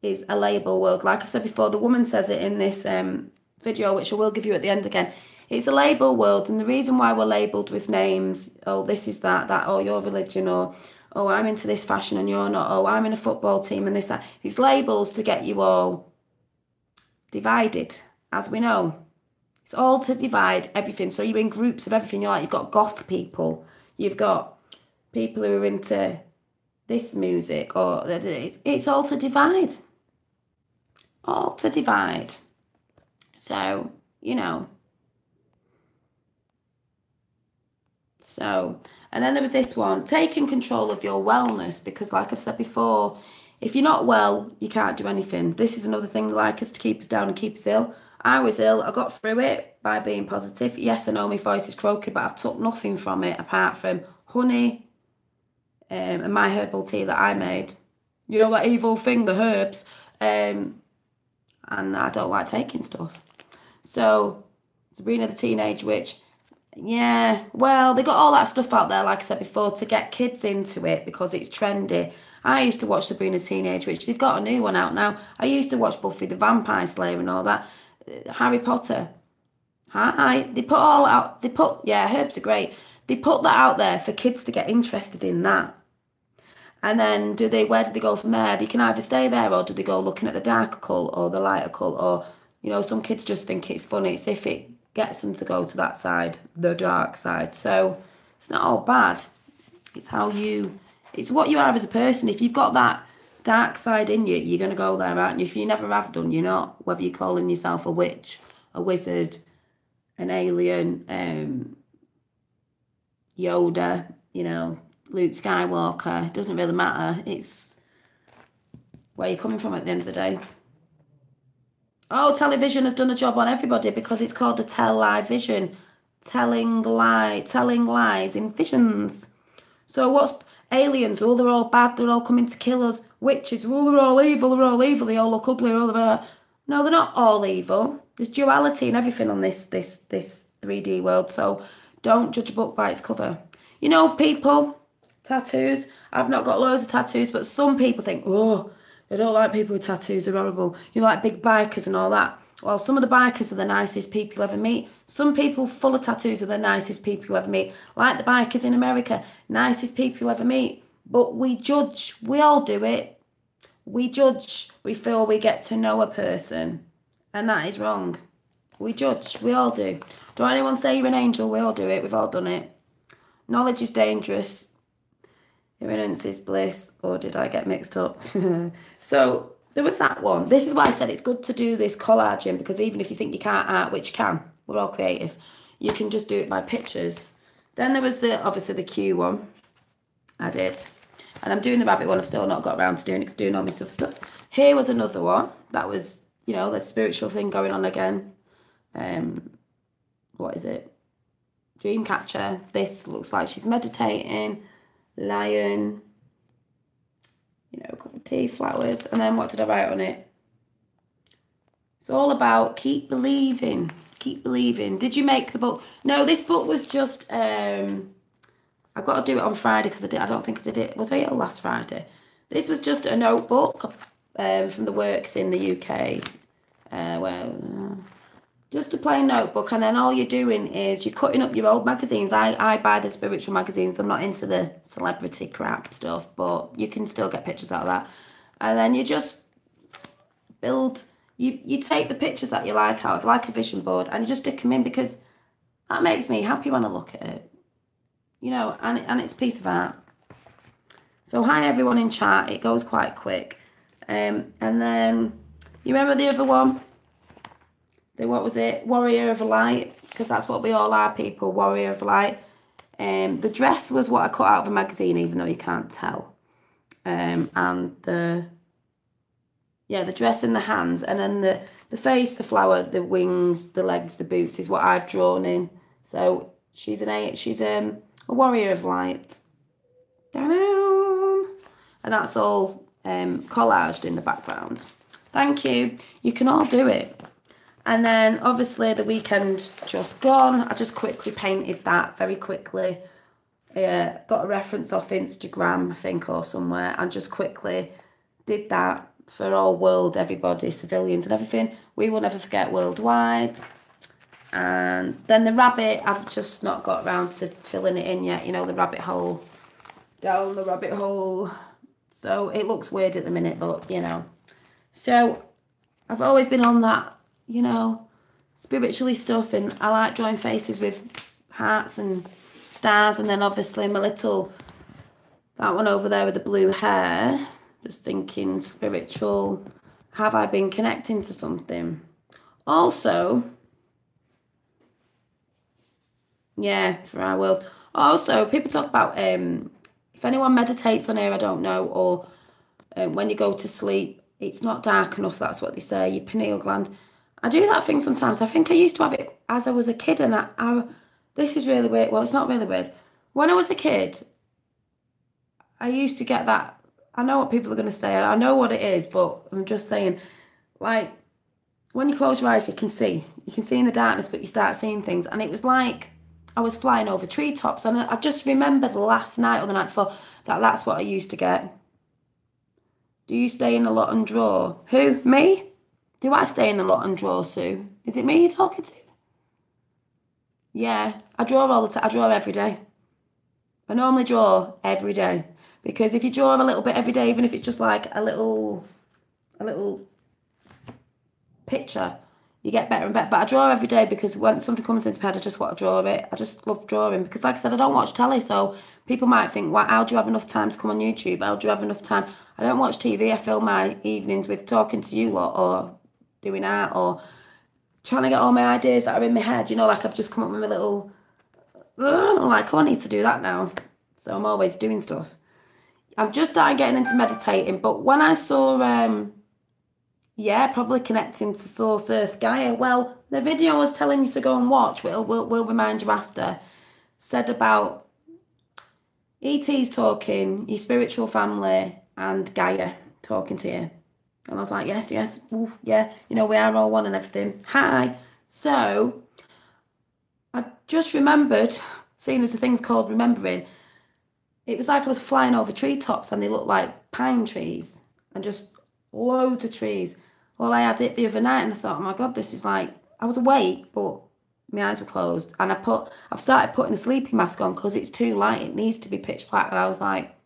is a label world. Like I've said before, the woman says it in this video, which I will give you at the end again. It's a label world, and the reason why we're labelled with names, oh, this is that, oh, your religion, or oh, I'm into this fashion and you're not, oh, I'm in a football team and this, that. It's labels to get you all divided, as we know. It's all to divide everything. So you're in groups of everything. You've got goth people, you've got people who are into this music, or it's all to divide. All to divide. So, you know. So, and then there was this one, taking control of your wellness, because like I've said before, if you're not well, you can't do anything. This is another thing they like us to keep us down and keep us ill. I was ill. I got through it by being positive. Yes, I know my voice is croaky, but I've took nothing from it apart from honey and my herbal tea that I made. You know that evil thing, the herbs. And I don't like taking stuff. So, Sabrina the Teenage Witch, yeah, well, they got all that stuff out there, like I said before, to get kids into it because it's trendy. I used to watch Sabrina the Teenage Witch. They've got a new one out now. I used to watch Buffy the Vampire Slayer and all that. Harry Potter. Hi. They put all out. Yeah, herbs are great. They put that out there for kids to get interested in that. And then where do they go from there? They can either stay there, or do they go looking at the dark occult or the light occult, or, you know, some kids just think it's funny. It's if it gets them to go to that side, the dark side. So it's not all bad. It's it's what you are as a person. If you've got that dark side in you, you're going to go there, aren't you? If you never have done, you're not. Whether you're calling yourself a witch, a wizard, an alien, Yoda, you know, Luke Skywalker, it doesn't really matter. It's where you're coming from at the end of the day. Oh, television has done a job on everybody because it's called a tell-lie vision. Telling lies in visions. So what's aliens? Oh, they're all bad. They're all coming to kill us. Witches. Oh, they're all evil. They're all evil. They all look ugly. All blah. No, they're not all evil. There's duality and everything on this 3D world. So don't judge a book by its cover. You know, people, tattoos. I've not got loads of tattoos, but some people think, oh, I don't like people with tattoos, they're horrible. You like big bikers and all that. Well, some of the bikers are the nicest people you'll ever meet. Some people full of tattoos are the nicest people you'll ever meet. Like the bikers in America, nicest people you'll ever meet. But we judge, we all do it. We judge before we get to know a person. And that is wrong. We judge, we all do. Don't anyone say you're an angel, we all do it, we've all done it. Knowledge is dangerous. Ignorance is bliss, or did I get mixed up? So there was that one. This is why I said it's good to do this collaging, because even if you think you can't art, which you can, we're all creative, you can just do it by pictures. Then there was obviously the Q one I did. And I'm doing the rabbit one. I've still not got around to doing it because doing all my stuff. Here was another one. That was, you know, the spiritual thing going on again. What is it? Dreamcatcher. This looks like she's meditating. Lion, you know, a cup of tea, flowers, and then what did I write on it? It's all about keep believing, keep believing. Did you make the book? No, this book was just, I've got to do it on Friday because I don't think I did it, was it last Friday? This was just a notebook from the works in the UK, just a plain notebook, and then all you're doing is you're cutting up your old magazines. I buy the spiritual magazines. I'm not into the celebrity crap stuff, but you can still get pictures out of that. And then you just build, you take the pictures that you like out of, like a vision board, and you just stick them in, because that makes me happy when I look at it. You know, and it's a piece of art. So hi everyone in chat. It goes quite quick. And then, you remember the other one? What was it? Warrior of Light, because that's what we all are, people. Warrior of Light. The dress was what I cut out of a magazine, even though you can't tell. And the dress and the hands, and then the face, the flower, the wings, the legs, the boots is what I've drawn in. So she's a warrior of light. Ta-da! And that's all collaged in the background. Thank you. You can all do it. And then, obviously, the weekend just gone. I just quickly painted that very quickly. Got a reference off Instagram, I think, or somewhere, and just quickly did that for all world, everybody, civilians and everything. We will never forget worldwide. And then the rabbit, I've just not got around to filling it in yet. You know, the rabbit hole. Down the rabbit hole. So it looks weird at the minute, but, you know. So I've always been on that, you know, spiritually stuff. And I like drawing faces with hearts and stars. And then obviously my little, that one over there with the blue hair. Just thinking spiritual. Have I been connecting to something? Also, yeah, for our world. Also, people talk about, if anyone meditates on here, I don't know, or when you go to sleep, it's not dark enough, that's what they say, your pineal gland. I do that thing sometimes. I think I used to have it as I was a kid, and this is really weird. Well, it's not really weird. When I was a kid, I used to get that. I know what people are going to say. I know what it is, but I'm just saying, like, when you close your eyes, you can see. You can see in the darkness, but you start seeing things. And it was like I was flying over treetops. And I just remembered last night or the night before that's what I used to get. Do you stay in a lot and draw? Who? Me? Do I stay in a lot and draw, Sue? Is it me you're talking to? Yeah, I draw all the time. I draw every day. I normally draw every day. Because if you draw a little bit every day, even if it's just like a little picture, you get better and better. But I draw every day because when something comes into my head, I just want to draw it. I just love drawing because, like I said, I don't watch telly, so people might think, well, how do you have enough time to come on YouTube? How do you have enough time? I don't watch TV. I fill my evenings with talking to you lot or doing art or trying to get all my ideas that are in my head. You know, like I've just come up with my little, I'm like, oh, I need to do that now. So I'm always doing stuff. I've just started getting into meditating, but when I saw, probably connecting to Source, Earth, Gaia, well, the video I was telling you to go and watch, we'll remind you after, said about ET's talking, your spiritual family, and Gaia talking to you. And I was like, yes, oof, yeah, you know, we are all one and everything. Hi. So, I just remembered, seeing as the thing's called remembering, it was like I was flying over treetops and they looked like pine trees and just loads of trees. Well, I had it the other night and I thought, oh my God, this is like, I was awake, but my eyes were closed. And I've started putting a sleeping mask on because it's too light. It needs to be pitch black. And I was like,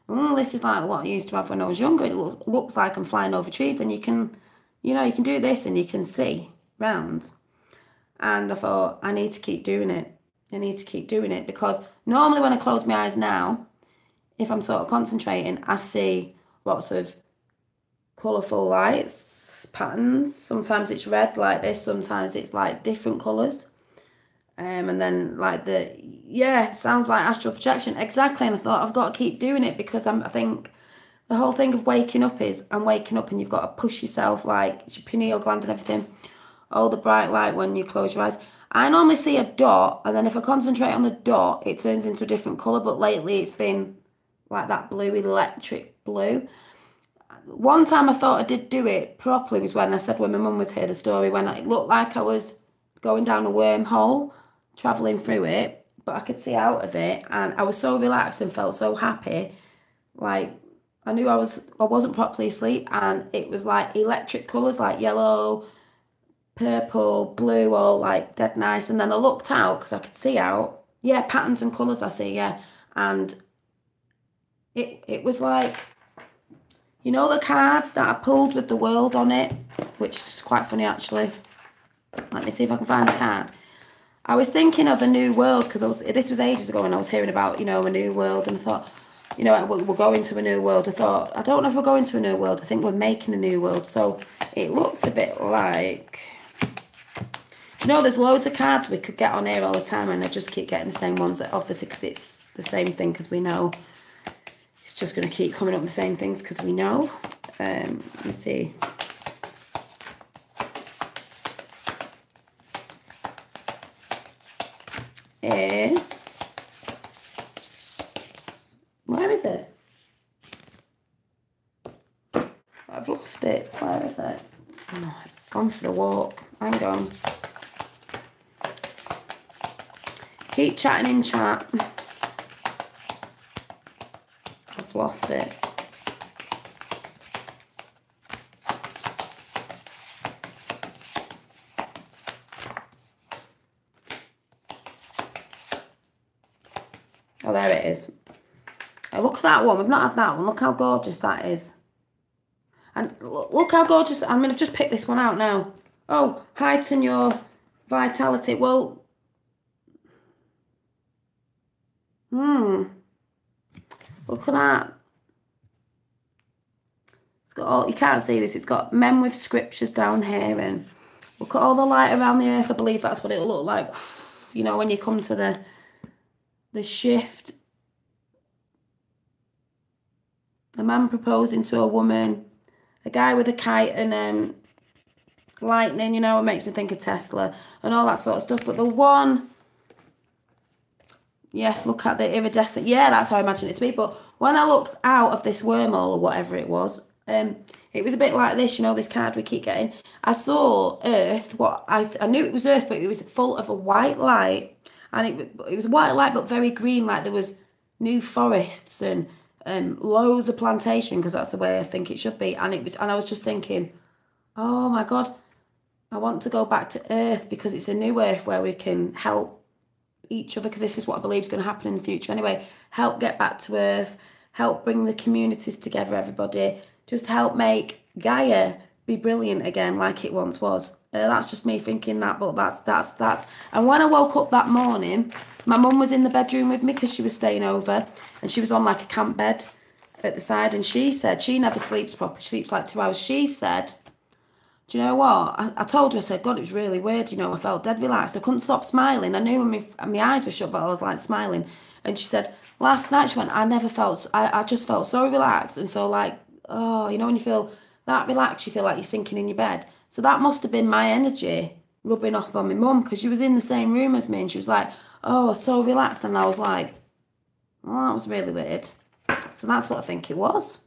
oh, this is like what I used to have when I was younger. It looks like I'm flying over trees and you can do this and you can see round. And I thought, I need to keep doing it. I need to keep doing it because normally when I close my eyes now, if I'm sort of concentrating, I see lots of colourful lights, patterns. Sometimes it's red like this, sometimes it's like different colours. And then like sounds like astral projection. Exactly. And I thought I've got to keep doing it because I think the whole thing of waking up is I'm waking up and you've got to push yourself, like it's your pineal gland and everything. All the bright light when you close your eyes. I normally see a dot, and then if I concentrate on the dot, it turns into a different colour, but lately it's been like that blue, electric blue. One time I thought I did do it properly was when I said when my mum was here, the story, when it looked like I was going down a wormhole, travelling through it, but I could see out of it, and I was so relaxed and felt so happy. Like, I knew I wasn't properly asleep, and it was like electric colours, like yellow, purple, blue, all like dead nice. And then I looked out because I could see out. Yeah, patterns and colours I see, yeah. And it was like, you know the card that I pulled with the world on it, which is quite funny actually. Let me see if I can find the card. I was thinking of a new world because this was ages ago and I was hearing about, you know, a new world, and I thought, you know, we're going to a new world. I thought, I don't know if we're going to a new world. I think we're making a new world. So it looked a bit like, you know, there's loads of cards we could get on here all the time, and I just keep getting the same ones, obviously, because it's the same thing, because we know it's just going to keep coming up with the same things, because we know. Let me see. Where is it? I've lost it. Where is it? Oh, it's gone for a walk. Hang on. Keep chatting in chat. I've lost it. Oh, there it is. Oh, look at that one. We've not had that one. Look how gorgeous that is. And look how gorgeous. I mean, I've just picked this one out now. Oh, heighten your vitality. Well, look at that. It's got all, you can't see this, it's got men with scriptures down here, and look at all the light around the earth. I believe that's what it'll look like, you know, when you come to the shift. A man proposing to a woman, a guy with a kite and lightning, you know, it makes me think of Tesla and all that sort of stuff. But the one, yes, look at the iridescent, yeah, that's how I imagine it to be. But when I looked out of this wormhole or whatever it was, it was a bit like this, you know, this card we keep getting. I saw Earth, what I knew it was Earth, but it was full of a white light. And it was white light, but very green, like there was new forests and loads of plantation, because that's the way I think it should be. And I was just thinking, oh my God, I want to go back to Earth, because it's a new Earth where we can help each other, because this is what I believe is going to happen in the future anyway. Help get back to Earth, help bring the communities together, everybody. Just help make Gaia be brilliant again like it once was. That's just me thinking that, but that's. And when I woke up that morning, my mum was in the bedroom with me because she was staying over, and she was on like a camp bed at the side, and she said she never sleeps properly. She sleeps like 2 hours. She said, do you know what? I told her, I said, God, it was really weird, you know, I felt dead relaxed. I couldn't stop smiling. I knew when my eyes were shut, but I was like smiling. And she said, last night, she went, I just felt so relaxed and so like, oh, you know, when you feel that relaxed, you feel like you're sinking in your bed. So that must have been my energy rubbing off on my mum, because she was in the same room as me, and she was like, oh, so relaxed. And I was like, oh, that was really weird. So that's what I think it was.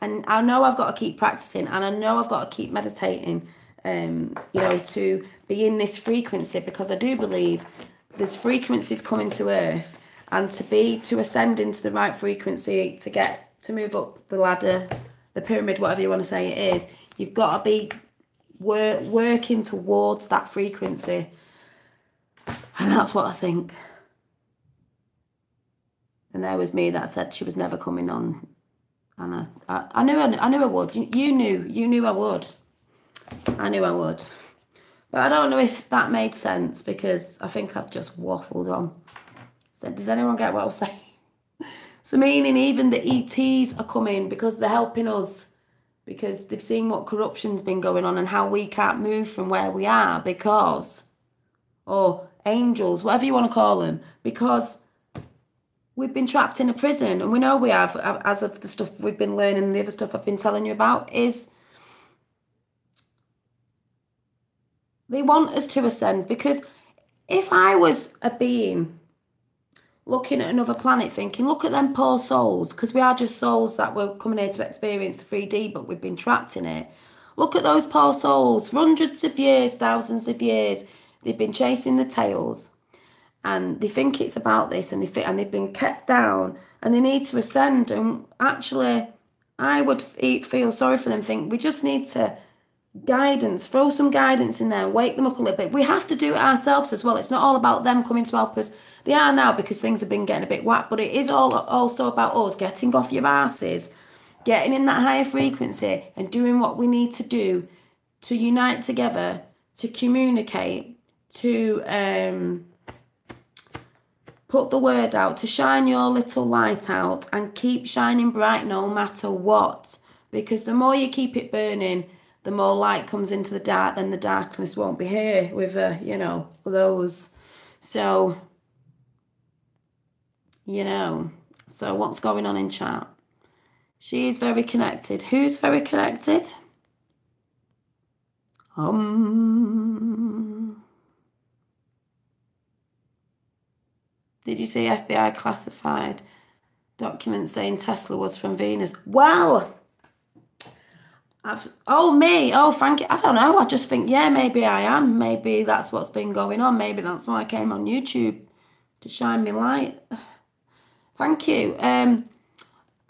And I know I've got to keep practicing, and I know I've got to keep meditating, you know, to be in this frequency, because I do believe there's frequencies coming to Earth, and to ascend into the right frequency, to move up the ladder, the pyramid, whatever you want to say it is, you've got to be working towards that frequency. And that's what I think. And there was me that said she was never coming on. And I knew I would. You knew I would. I knew I would. But I don't know if that made sense, because I think I've just waffled on. So does anyone get what I was saying? So meaning even the ETs are coming because they're helping us, because they've seen what corruption's been going on and how we can't move from where we are because, or angels, whatever you want to call them, because we've been trapped in a prison, and we know we have, as of the stuff we've been learning, the other stuff I've been telling you about, is they want us to ascend. Because if I was a being looking at another planet thinking, look at them poor souls, because we are just souls that were coming here to experience the 3D, but we've been trapped in it. Look at those poor souls, for hundreds of years, thousands of years, they've been chasing the tails, and they think it's about this, and they've been kept down, and they need to ascend. And actually, I would feel sorry for them, think we just need to guidance, throw some guidance in there, wake them up a little bit. We have to do it ourselves as well. It's not all about them coming to help us. They are now, because things have been getting a bit whack, but it is also about us getting off your asses, getting in that higher frequency, and doing what we need to do to unite together, to communicate, to put the word out, to shine your little light out, and keep shining bright no matter what. Because the more you keep it burning, the more light comes into the dark, then the darkness won't be here with, you know, those. So, you know, so what's going on in chat? She is very connected. Who's very connected? Did you see FBI classified document saying Tesla was from Venus? Well, thank you. I don't know. I just think, yeah, maybe I am. Maybe that's what's been going on. Maybe that's why I came on YouTube, to shine me light. Thank you.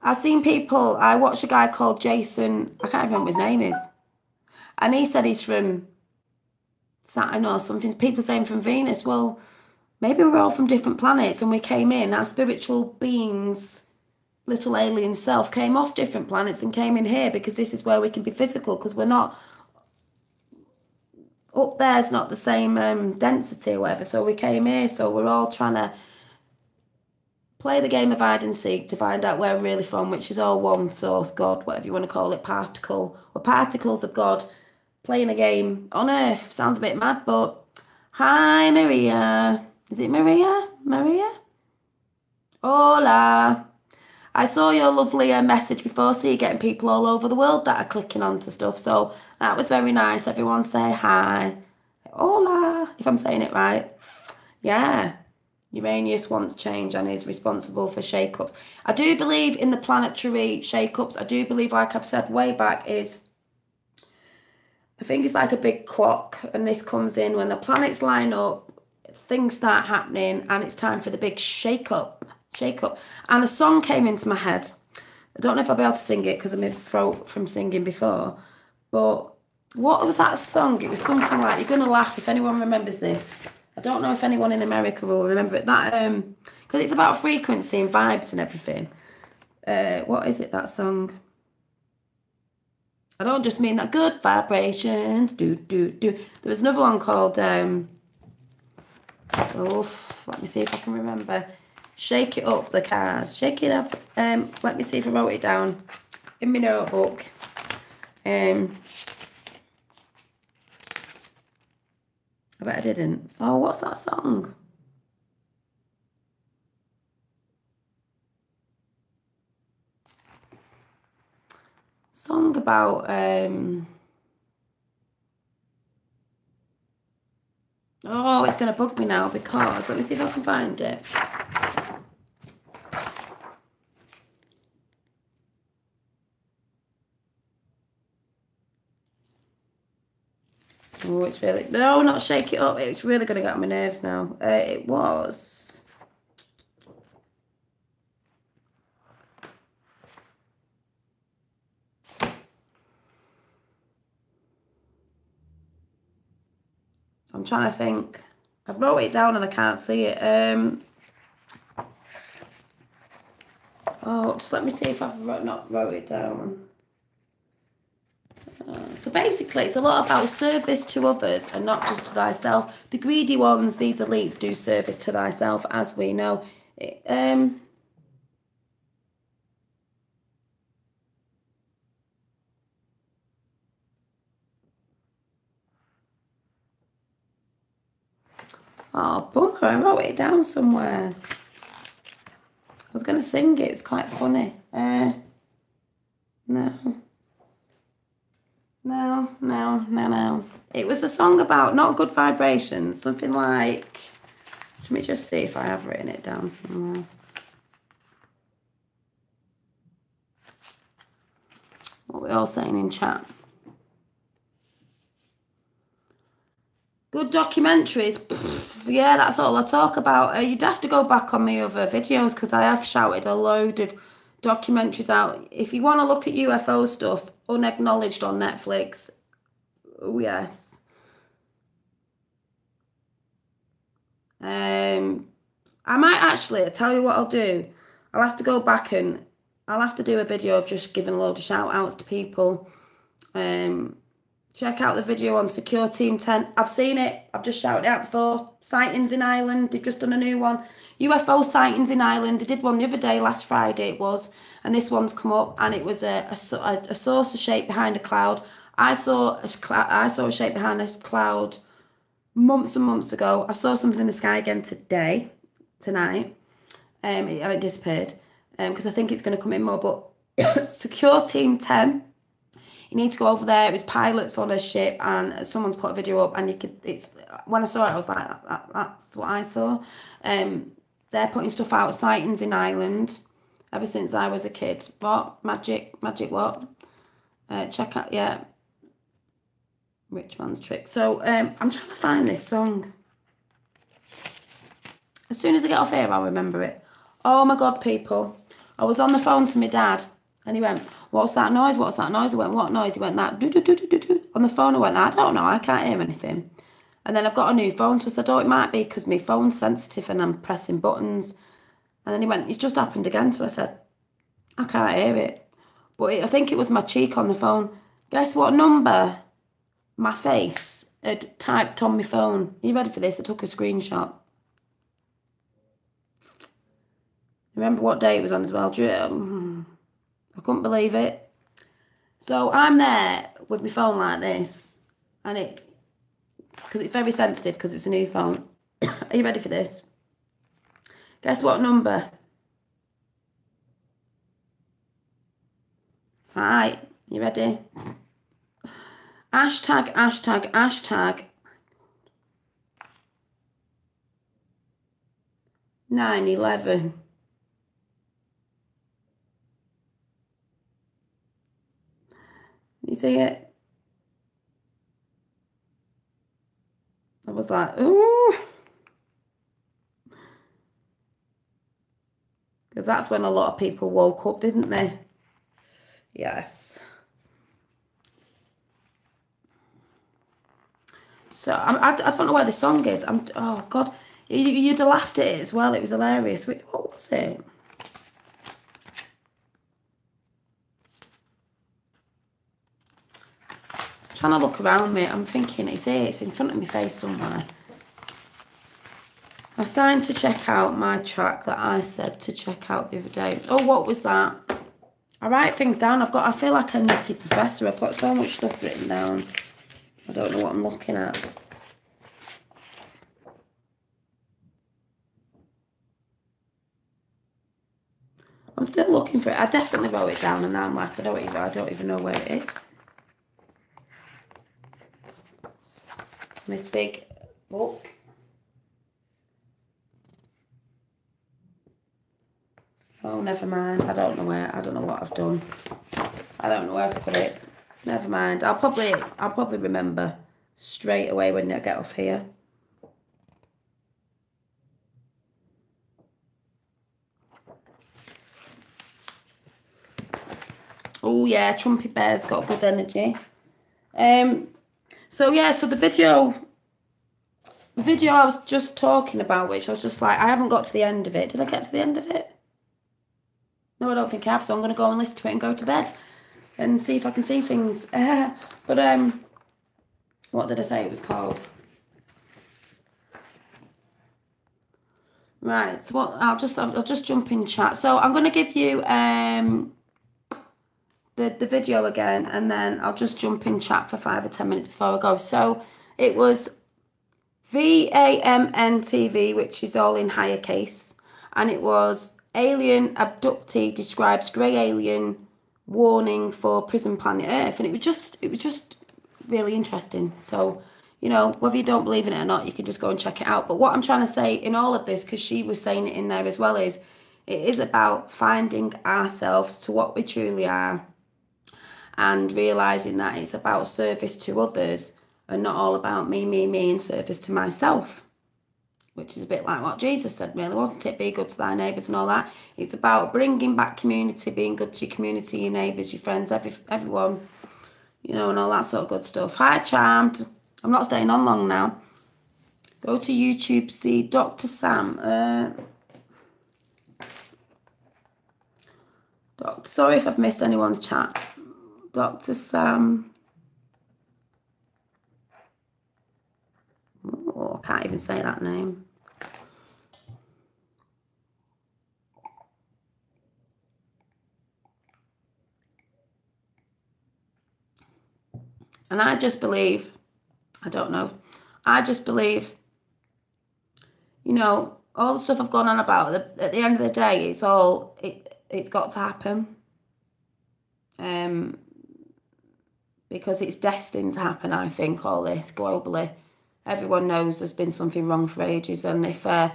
I've seen people, I watched a guy called Jason, I can't remember what his name is, and he said he's from Saturn or something. People saying from Venus. Well, maybe we're all from different planets and we came in, our spiritual beings, little alien self came off different planets and came in here because this is where we can be physical, because we're not, up there's not the same density or whatever, so we came here, so we're all trying to play the game of hide and seek to find out where we're really from, which is all one source, God, whatever you want to call it, particle. We're particles of God playing a game on Earth. Sounds a bit mad, but hi, Maria. Is it Maria? Maria? Hola. I saw your lovely message before, so you're getting people all over the world that are clicking onto stuff, so that was very nice. Everyone say hi. Hola, if I'm saying it right. Yeah. Uranus wants change and is responsible for shake-ups. I do believe in the planetary shake-ups. I do believe, like I've said way back, I think it's like a big clock, and this comes in when the planets line up, things start happening, and it's time for the big shake-up. And a song came into my head. I don't know if I'll be able to sing it because I'm in throat from singing before, but what was that song? It was something like, you're gonna laugh if anyone remembers this. I don't know if anyone in America will remember it. That because it's about frequency and vibes and everything. What is it, that song? I don't just mean that good vibrations. Do. There was another one called let me see if I can remember. Shake It Up, the Cars. Shake It Up. Let me see if I wrote it down in my notebook. I bet I didn't. Oh, what's that song? Song about oh, it's gonna bug me now because let me see if I can find it. Oh, it's really... No, not Shake It Up. It's really going to get on my nerves now. It was... I'm trying to think. I've wrote it down and I can't see it. Oh, just let me see if I've not wrote it down. So basically, it's a lot about service to others and not just to thyself. The greedy ones, these elites, do service to thyself, as we know. Oh, bummer, I wrote it down somewhere. I was going to sing it, it's quite funny. No. It was a song about not good vibrations, something like... Let me just see if I have written it down somewhere. What we're all saying in chat. Good documentaries. Yeah, that's all I talk about. You'd have to go back on my other videos because I have shouted a load of documentaries out. If you want to look at UFO stuff, Unacknowledged on Netflix. Oh, yes. I might actually, I'll tell you what I'll do. I'll have to go back and I'll have to do a video of just giving a load of shout outs to people. Check out the video on Secure Team 10. I've seen it. I've just shouted it out before. Sightings in Ireland. They've just done a new one. UFO sightings in Ireland. They did one the other day, last Friday it was. And this one's come up and it was a saucer shape behind a cloud. I saw a shape behind a cloud months and months ago. I saw something in the sky again tonight. And it disappeared. Because I think it's going to come in more. But Secure Team 10. You need to go over there. It was pilots on a ship and someone's put a video up and when I saw it I was like, that's what I saw. They're putting stuff out, sightings in Ireland ever since I was a kid. What? Magic what? Check out, yeah. Rich Man's Trick. So I'm trying to find this song. As soon as I get off here I'll remember it. Oh my God, people. I was on the phone to my dad and he went, what's that noise? What's that noise? I went, what noise? He went, that do. On the phone I went, I don't know, I can't hear anything. And then I've got a new phone, so I said, oh, it might be because my phone's sensitive and I'm pressing buttons. And then he went, it's just happened again. So I said, I can't hear it. But I think it was my cheek on the phone. Guess what number my face had typed on my phone? Are you ready for this? I took a screenshot. Remember what day it was on as well? I couldn't believe it. So I'm there with my phone like this, and because it's very sensitive because it's a new phone. Are you ready for this? Guess what number? Hi, you ready? Hashtag, hashtag, hashtag 9/11. You see it? I was like, ooh. Because that's when a lot of people woke up, didn't they? Yes. So I don't know where the song is. Oh God, you'd have laughed at it as well. It was hilarious. What was it? I'm trying to look around me. I'm thinking it's here. It's in front of my face somewhere. I signed to check out my track that I said to check out the other day. Oh, what was that? I write things down. I feel like a nutty professor. I've got so much stuff written down. I don't know what I'm looking at. I'm still looking for it. I definitely wrote it down, and now I'm like, I don't even know where it is. This big book. Oh, never mind. I don't know what I've done. I don't know where I've put it. Never mind. I'll probably remember straight away when I get off here. Oh yeah, Trumpy Bear's got good energy. So yeah, so the video I was just talking about, which I was just like, I haven't got to the end of it. Did I get to the end of it? No, I don't think I have, so I'm going to go and listen to it and go to bed and see if I can see things. But what did I say it was called? Right, so what I'll just jump in chat. So I'm going to give you the video again, and then I'll just jump in chat for 5 or 10 minutes before I go. So it was VAMN TV, which is all in higher case, and it was alien abductee describes grey alien warning for prison planet Earth, and it was just really interesting. So, you know, whether you don't believe in it or not, you can just go and check it out. But what I'm trying to say in all of this, because she was saying it in there as well, is it is about finding ourselves to what we truly are, and realising that it's about service to others and not all about me, and service to myself, which is a bit like what Jesus said, really, wasn't it? Be good to thy neighbours and all that. It's about bringing back community, being good to your community, your neighbours, your friends, everyone, you know, and all that sort of good stuff. Hi, Charmed. I'm not staying on long now. Go to YouTube, see Dr. Sam. Sorry if I've missed anyone's chat. Dr. Sam. Oh, I can't even say that name. And I just believe, I don't know, I just believe, you know, all the stuff I've gone on about, at the end of the day, it's got to happen. Because it's destined to happen, I think, all this globally. Everyone knows there's been something wrong for ages, and if the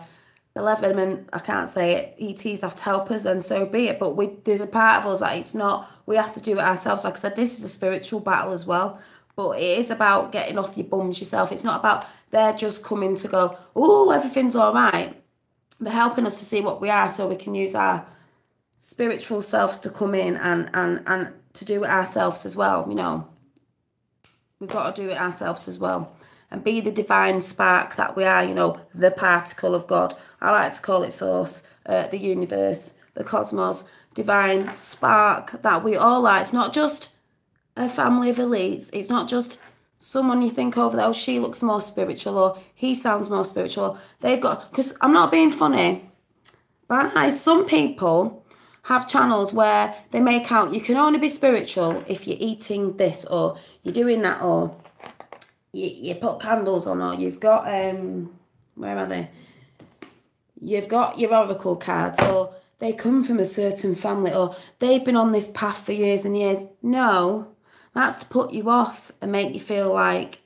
Leatherman, I can't say it, ETs have to help us, then so be it. But there's a part of us that it's not, we have to do it ourselves. Like I said, this is a spiritual battle as well, but it is about getting off your bums yourself. It's not about they're just coming to go, oh, everything's all right. They're helping us to see what we are, so we can use our spiritual selves to come in and to do it ourselves as well, you know. We've got to do it ourselves as well. and be the divine spark that we are, you know, the particle of God. I like to call it source, the universe, the cosmos, divine spark that we all are. It's not just a family of elites. It's not just someone you think over there, oh, she looks more spiritual, or he sounds more spiritual. They've got, because I'm not being funny, but some people have channels where they make out you can only be spiritual if you're eating this, or you're doing that, or you put candles on, or you've got, where are they? You've got your oracle cards, or they come from a certain family, or they've been on this path for years and years. No, that's to put you off and make you feel like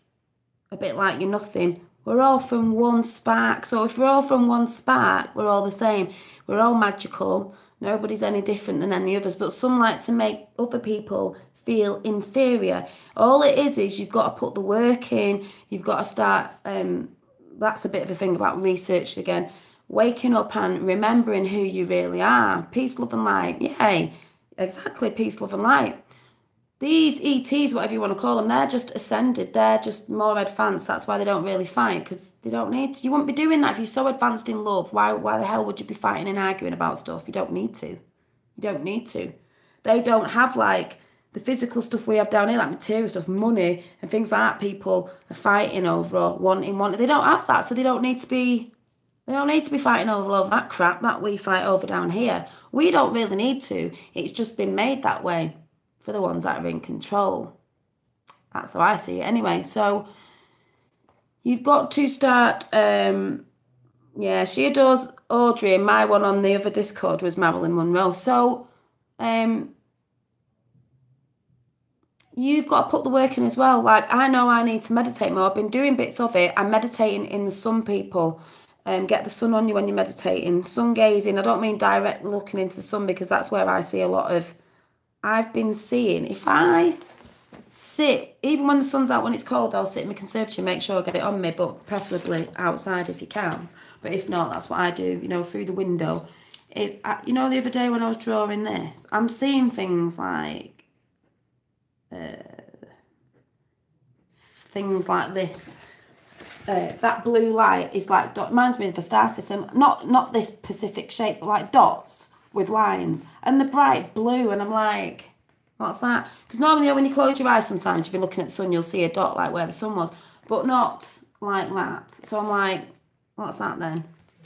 a bit like you're nothing. We're all from one spark. So if we're all from one spark, we're all the same. We're all magical. Nobody's any different than any others. But some like to make other people feel inferior. All it is you've got to put the work in. You've got to start, that's a bit of a thing about research again. Waking up and remembering who you really are. Peace, love and light. Yay. Exactly, peace, love and light. These ETs, whatever you want to call them, they're just ascended. They're just more advanced. That's why they don't really fight, because they don't need to. You wouldn't be doing that if you're so advanced in love. Why the hell would you be fighting and arguing about stuff? You don't need to. You don't need to. They don't have, like, the physical stuff we have down here, like material stuff, money, and things like that people are fighting over or wanting. They don't have that, so they don't need to be fighting over all that crap that we fight over down here. We don't really need to. It's just been made that way for the ones that are in control. That's how I see it anyway. So you've got to start, yeah, she adores Audrey, and my one on the other Discord was Marilyn Monroe. So you've got to put the work in as well. Like, I know I need to meditate more. I've been doing bits of it. I'm meditating in the sun, people. Get the sun on you when you're meditating. Sun gazing. I don't mean direct looking into the sun, because that's where I see a lot of, I've been seeing, if I sit, even when the sun's out, when it's cold, I'll sit in my conservatory, make sure I get it on me, but preferably outside if you can. But if not, that's what I do, you know, through the window. You know, the other day when I was drawing this, I'm seeing things like, this. That blue light is like, reminds me of the star system. Not this specific shape, but like dots with lines, and the bright blue, and I'm like, what's that? Because normally when you close your eyes sometimes, you've been looking at the sun, you'll see a dot like where the sun was, but not like that. So I'm like, what's that then?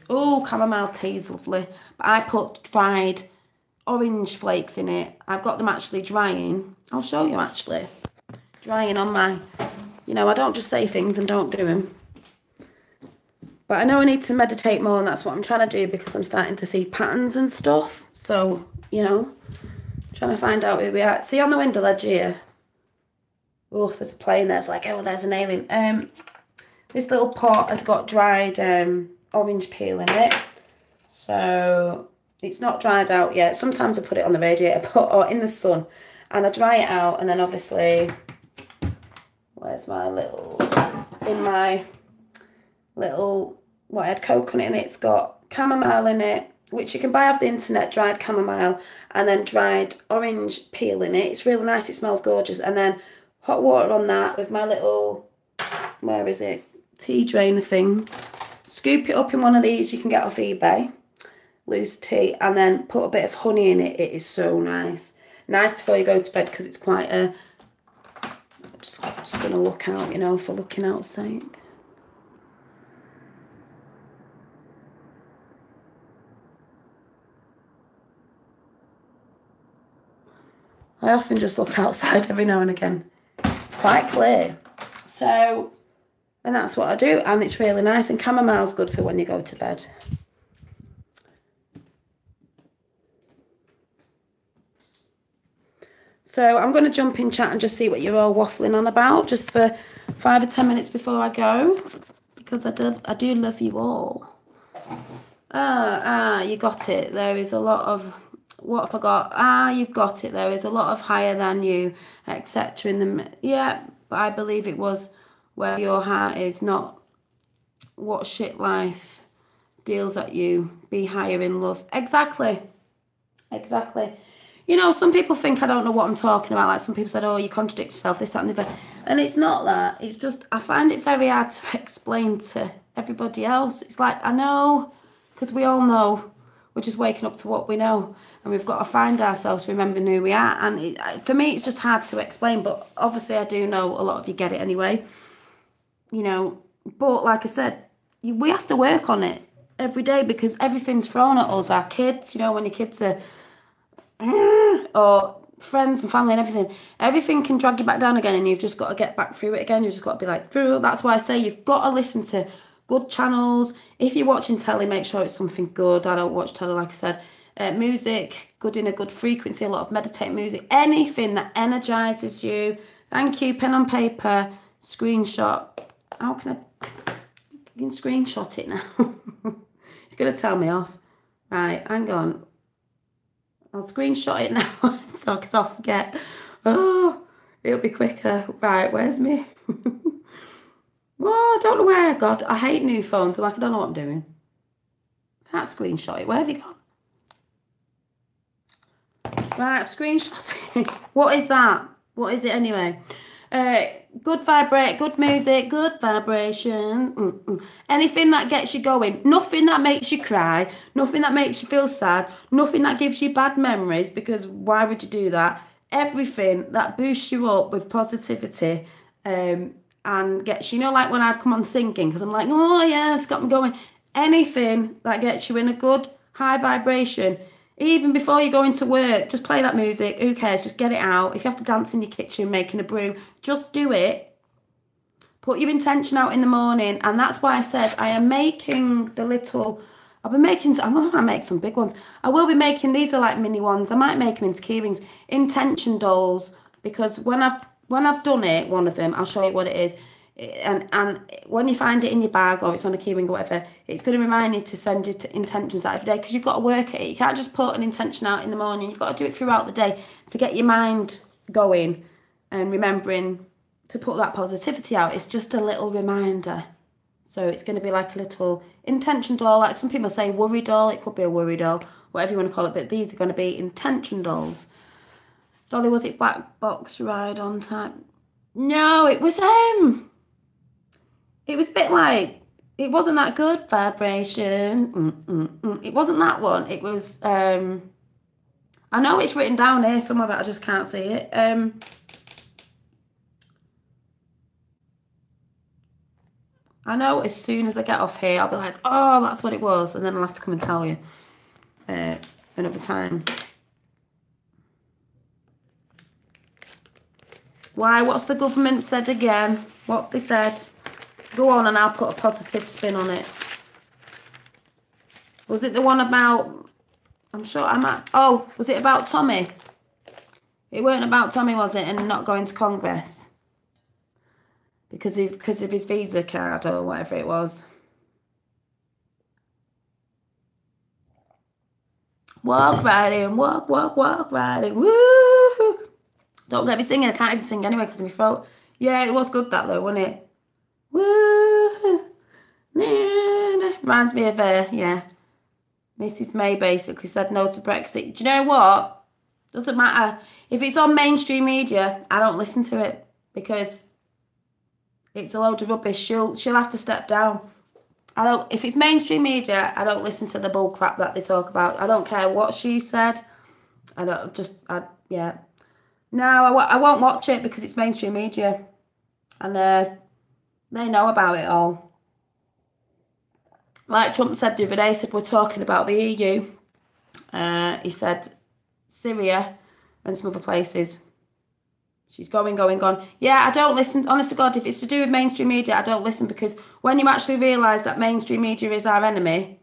Oh, chamomile tea is lovely. But I put dried orange flakes in it. I've got them actually drying. I'll show you actually. Drying on my, you know, I don't just say things and don't do them. But I know I need to meditate more, and that's what I'm trying to do, because I'm starting to see patterns and stuff. So, you know, trying to find out who we are. See on the window ledge here? Oh, there's a plane there. It's like, oh, there's an alien. This little pot has got dried orange peel in it. So it's not dried out yet. Sometimes I put it on the radiator or in the sun, and I dry it out, and then obviously, where's my little, in my little, what, I had coconut in it. It's got chamomile in it, which you can buy off the internet, dried chamomile, and then dried orange peel in it. It's really nice. It smells gorgeous. And then hot water on that with my little, where is it, tea drainer thing. Scoop it up in one of these you can get off eBay, loose tea, and then put a bit of honey in it. It is so nice. Nice before you go to bed, because it's quite a, I'm just going to look out, you know, for looking out's sake. I often just look outside every now and again. It's quite clear. So, and that's what I do, and it's really nice, and chamomile's good for when you go to bed. So I'm going to jump in chat and just see what you're all waffling on about, just for 5 or 10 minutes before I go, because I do love you all. You got it. There is a lot of, what have I got? You've got it. There is a lot of higher than you, etc. in the, yeah, but I believe it was where your heart is, not what shit life deals at you. Be higher in love. Exactly. Exactly. you know, some people think I don't know what I'm talking about. Like some people said, oh, you contradict yourself, this, that, and the other. And it's not that. It's just, I find it very hard to explain to everybody else. It's like, I know, because we all know. We're just waking up to what we know. And we've got to find ourselves, remembering who we are. And for me, it's just hard to explain. But obviously, I do know a lot of you get it anyway. You know, but like I said, we have to work on it every day because everything's thrown at us. Our kids, you know, when your kids are, or friends and family and everything can drag you back down again, and you've just got to get back through it again. You've just got to be like, through. That's why I say you've got to listen to good channels. If you're watching telly, make sure it's something good. I don't watch telly, like I said. Music, good in a good frequency, a lot of meditating music, anything that energizes you. Thank you, pen on paper, screenshot. How can I? You can screenshot it now. It's going to tell me off. Right, hang on. I'll screenshot it now so because I'll forget. Oh, it'll be quicker. Right, where's me? Well, I don't know where. God, I hate new phones. I'm like, I don't know what I'm doing. Can't screenshot it. Where have you gone? Right, I've screenshot it. What is that? What is it anyway? Good music, good vibration. Anything that gets you going. Nothing that makes you cry. Nothing that makes you feel sad. Nothing that gives you bad memories, because why would you do that? Everything that boosts you up with positivity and gets, you know, like when I've come on singing, because I'm like, oh yeah, it's got me going. Anything that gets you in a good high vibration. Even before you go into work, just play that music. Who cares? Just get it out. If you have to dance in your kitchen making a brew, just do it. Put your intention out in the morning. And that's why I said I am making the little... I'm going to make some big ones. I will be making... These are like mini ones. I might make them into key rings. Intention dolls. Because when I've done it, one of them, I'll show you what it is. And when you find it in your bag or it's on a key ring or whatever, it's going to remind you to send your intentions out every day, because you've got to work at it. You can't just put an intention out in the morning. You've got to do it throughout the day to get your mind going and remembering to put that positivity out. It's just a little reminder. So it's going to be like a little intention doll. Like some people say worry doll. It could be a worry doll, whatever you want to call it. But these are going to be intention dolls. Dolly, was it Black Box Ride on time? No, it was It was a bit like, it wasn't that good vibration. It wasn't that one. It was, I know it's written down here somewhere, but I just can't see it. I know as soon as I get off here, I'll be like, oh, that's what it was. And then I'll have to come and tell you another time. Why? What's the government said again? What have they said? Go on and I'll put a positive spin on it. Was it the one about... I'm sure I might... Oh, was it about Tommy? It weren't about Tommy, was it? And not going to Congress? Because of his Visa card or whatever it was. Walk riding, walk riding, woo! Don't get me singing. I can't even sing anyway because of my throat. Yeah, it was good that though, wasn't it? Woo! Reminds me of, yeah. Mrs. May basically said no to Brexit. Do you know what? Doesn't matter. If it's on mainstream media, I don't listen to it because it's a load of rubbish. She'll have to step down. If it's mainstream media, I don't listen to the bull crap that they talk about. I don't care what she said. Yeah. No, I won't watch it because it's mainstream media. And they know about it all. Like Trump said the other day, he said, we're talking about the EU. He said Syria and some other places. She's going. Yeah, I don't listen. Honest to God, if it's to do with mainstream media, I don't listen, because when you actually realise that mainstream media is our enemy,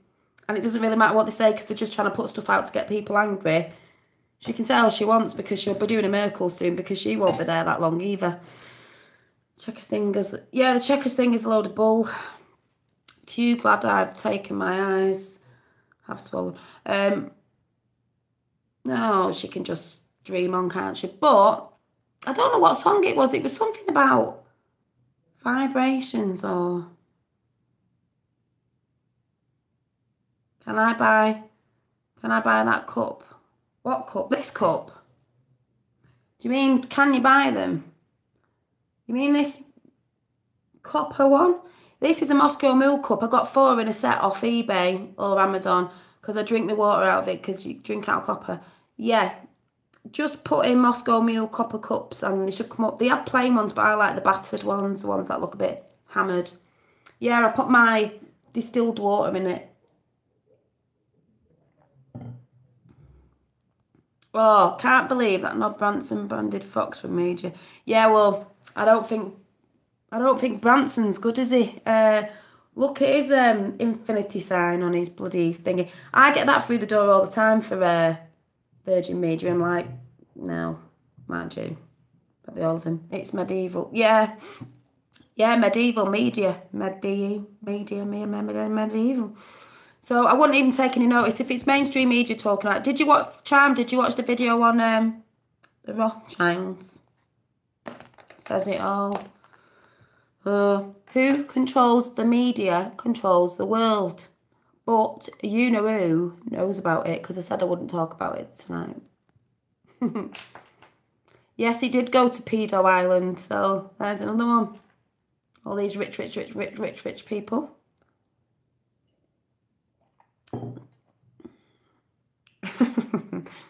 and it doesn't really matter what they say because they're just trying to put stuff out to get people angry, she can say all she wants because she'll be doing a Merkel soon because she won't be there that long either. Checkers thing is... Yeah, the Checkers thing is a load of bull. Q, glad I've taken my eyes. Have swollen. No, she can just dream on, can't she? But I don't know what song it was. It was something about vibrations or... Can I buy that cup? What cup? This cup? Do you mean, can you buy them? You mean this copper one? This is a Moscow Mule cup. I got 4 in a set off eBay or Amazon because I drink my water out of it because you drink out of copper. Yeah, just put in Moscow Mule copper cups and they should come up. They have plain ones, but I like the battered ones, the ones that look a bit hammered. Yeah, I put my distilled water in it. Oh, can't believe that Nob Branson branded Fox from Media. Yeah, well, I don't think Branson's good, is he? Look at his infinity sign on his bloody thingy. I get that through the door all the time for Virgin Media. I'm like, no, mind you, probably all of them. It's medieval. Yeah, medieval media. Medieval. So I wouldn't even take any notice if it's mainstream media talking about. Did you watch the video on the Rothschilds? Says it all. Who controls the media controls the world. But you know who knows about it because I said I wouldn't talk about it tonight. Yes, he did go to Pedo Island, so there's another one. All these rich people.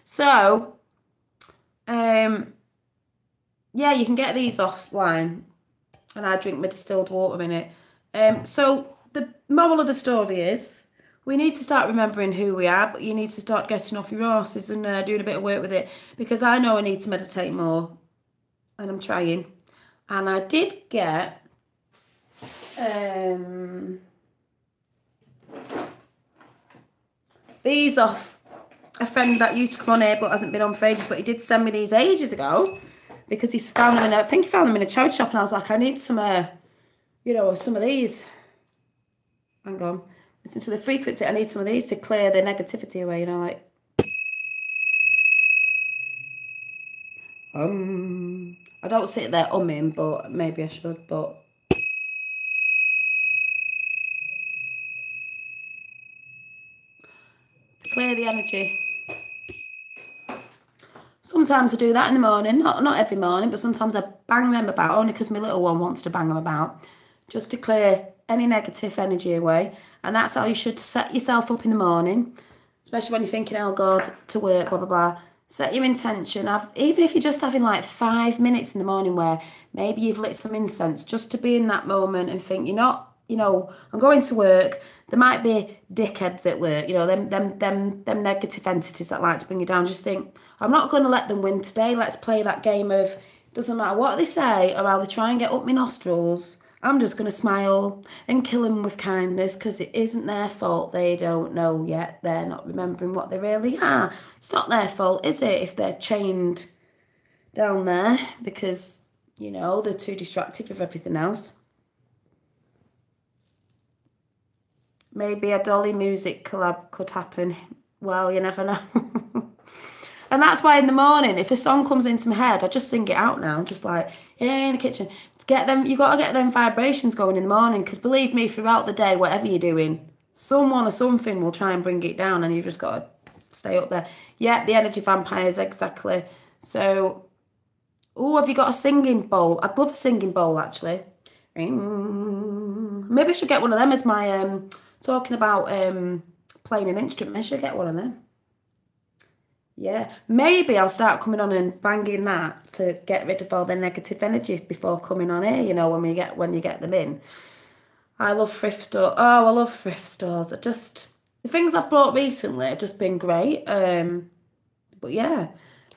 So, yeah, you can get these offline, and I drink my distilled water in it. So the moral of the story is we need to start remembering who we are, but you need to start getting off your horses and doing a bit of work with it, because I know I need to meditate more, and I'm trying. And I did get these off a friend that used to come on here but hasn't been on for ages, but he did send me these ages ago because he found them I think he found them in a charity shop, and I was like, I need some some of these. Hang on. Listen to the frequency. I need some of these to clear the negativity away, like I don't sit there umming, but maybe I should, but to clear the energy. Sometimes I do that in the morning, not every morning, but sometimes I bang them about, only because my little one wants to bang them about, just to clear any negative energy away. And that's how you should set yourself up in the morning, especially when you're thinking, oh God, to work, blah, blah, blah. Set your intention. Even if you're just having like 5 minutes in the morning where maybe you've lit some incense, just to be in that moment and think, I'm going to work. There might be dickheads at work, them negative entities that like to bring you down. Just think, I'm not going to let them win today. Let's play that game of, doesn't matter what they say or how they try and get up my nostrils, I'm just going to smile and kill them with kindness, because it isn't their fault. They don't know yet. They're not remembering what they really are. It's not their fault, is it, if they're chained down there because, they're too distracted with everything else. Maybe a Dolly music collab could happen. Well, you never know. And that's why in the morning, if a song comes into my head, I just sing it out now. Just like, in the kitchen. To get them, you got to get them vibrations going in the morning. Because believe me, throughout the day, whatever you're doing, someone or something will try and bring it down. And you've just got to stay up there. Yeah, the energy vampires, exactly. So, have you got a singing bowl? I'd love a singing bowl, actually. Maybe I should get one of them as my... talking about playing an instrument, I should get one of them. Yeah, maybe I'll start coming on and banging that to get rid of all the negative energies before coming on here, when you get them in. I love thrift store. Oh, I love thrift stores. The things I've bought recently have just been great. But yeah.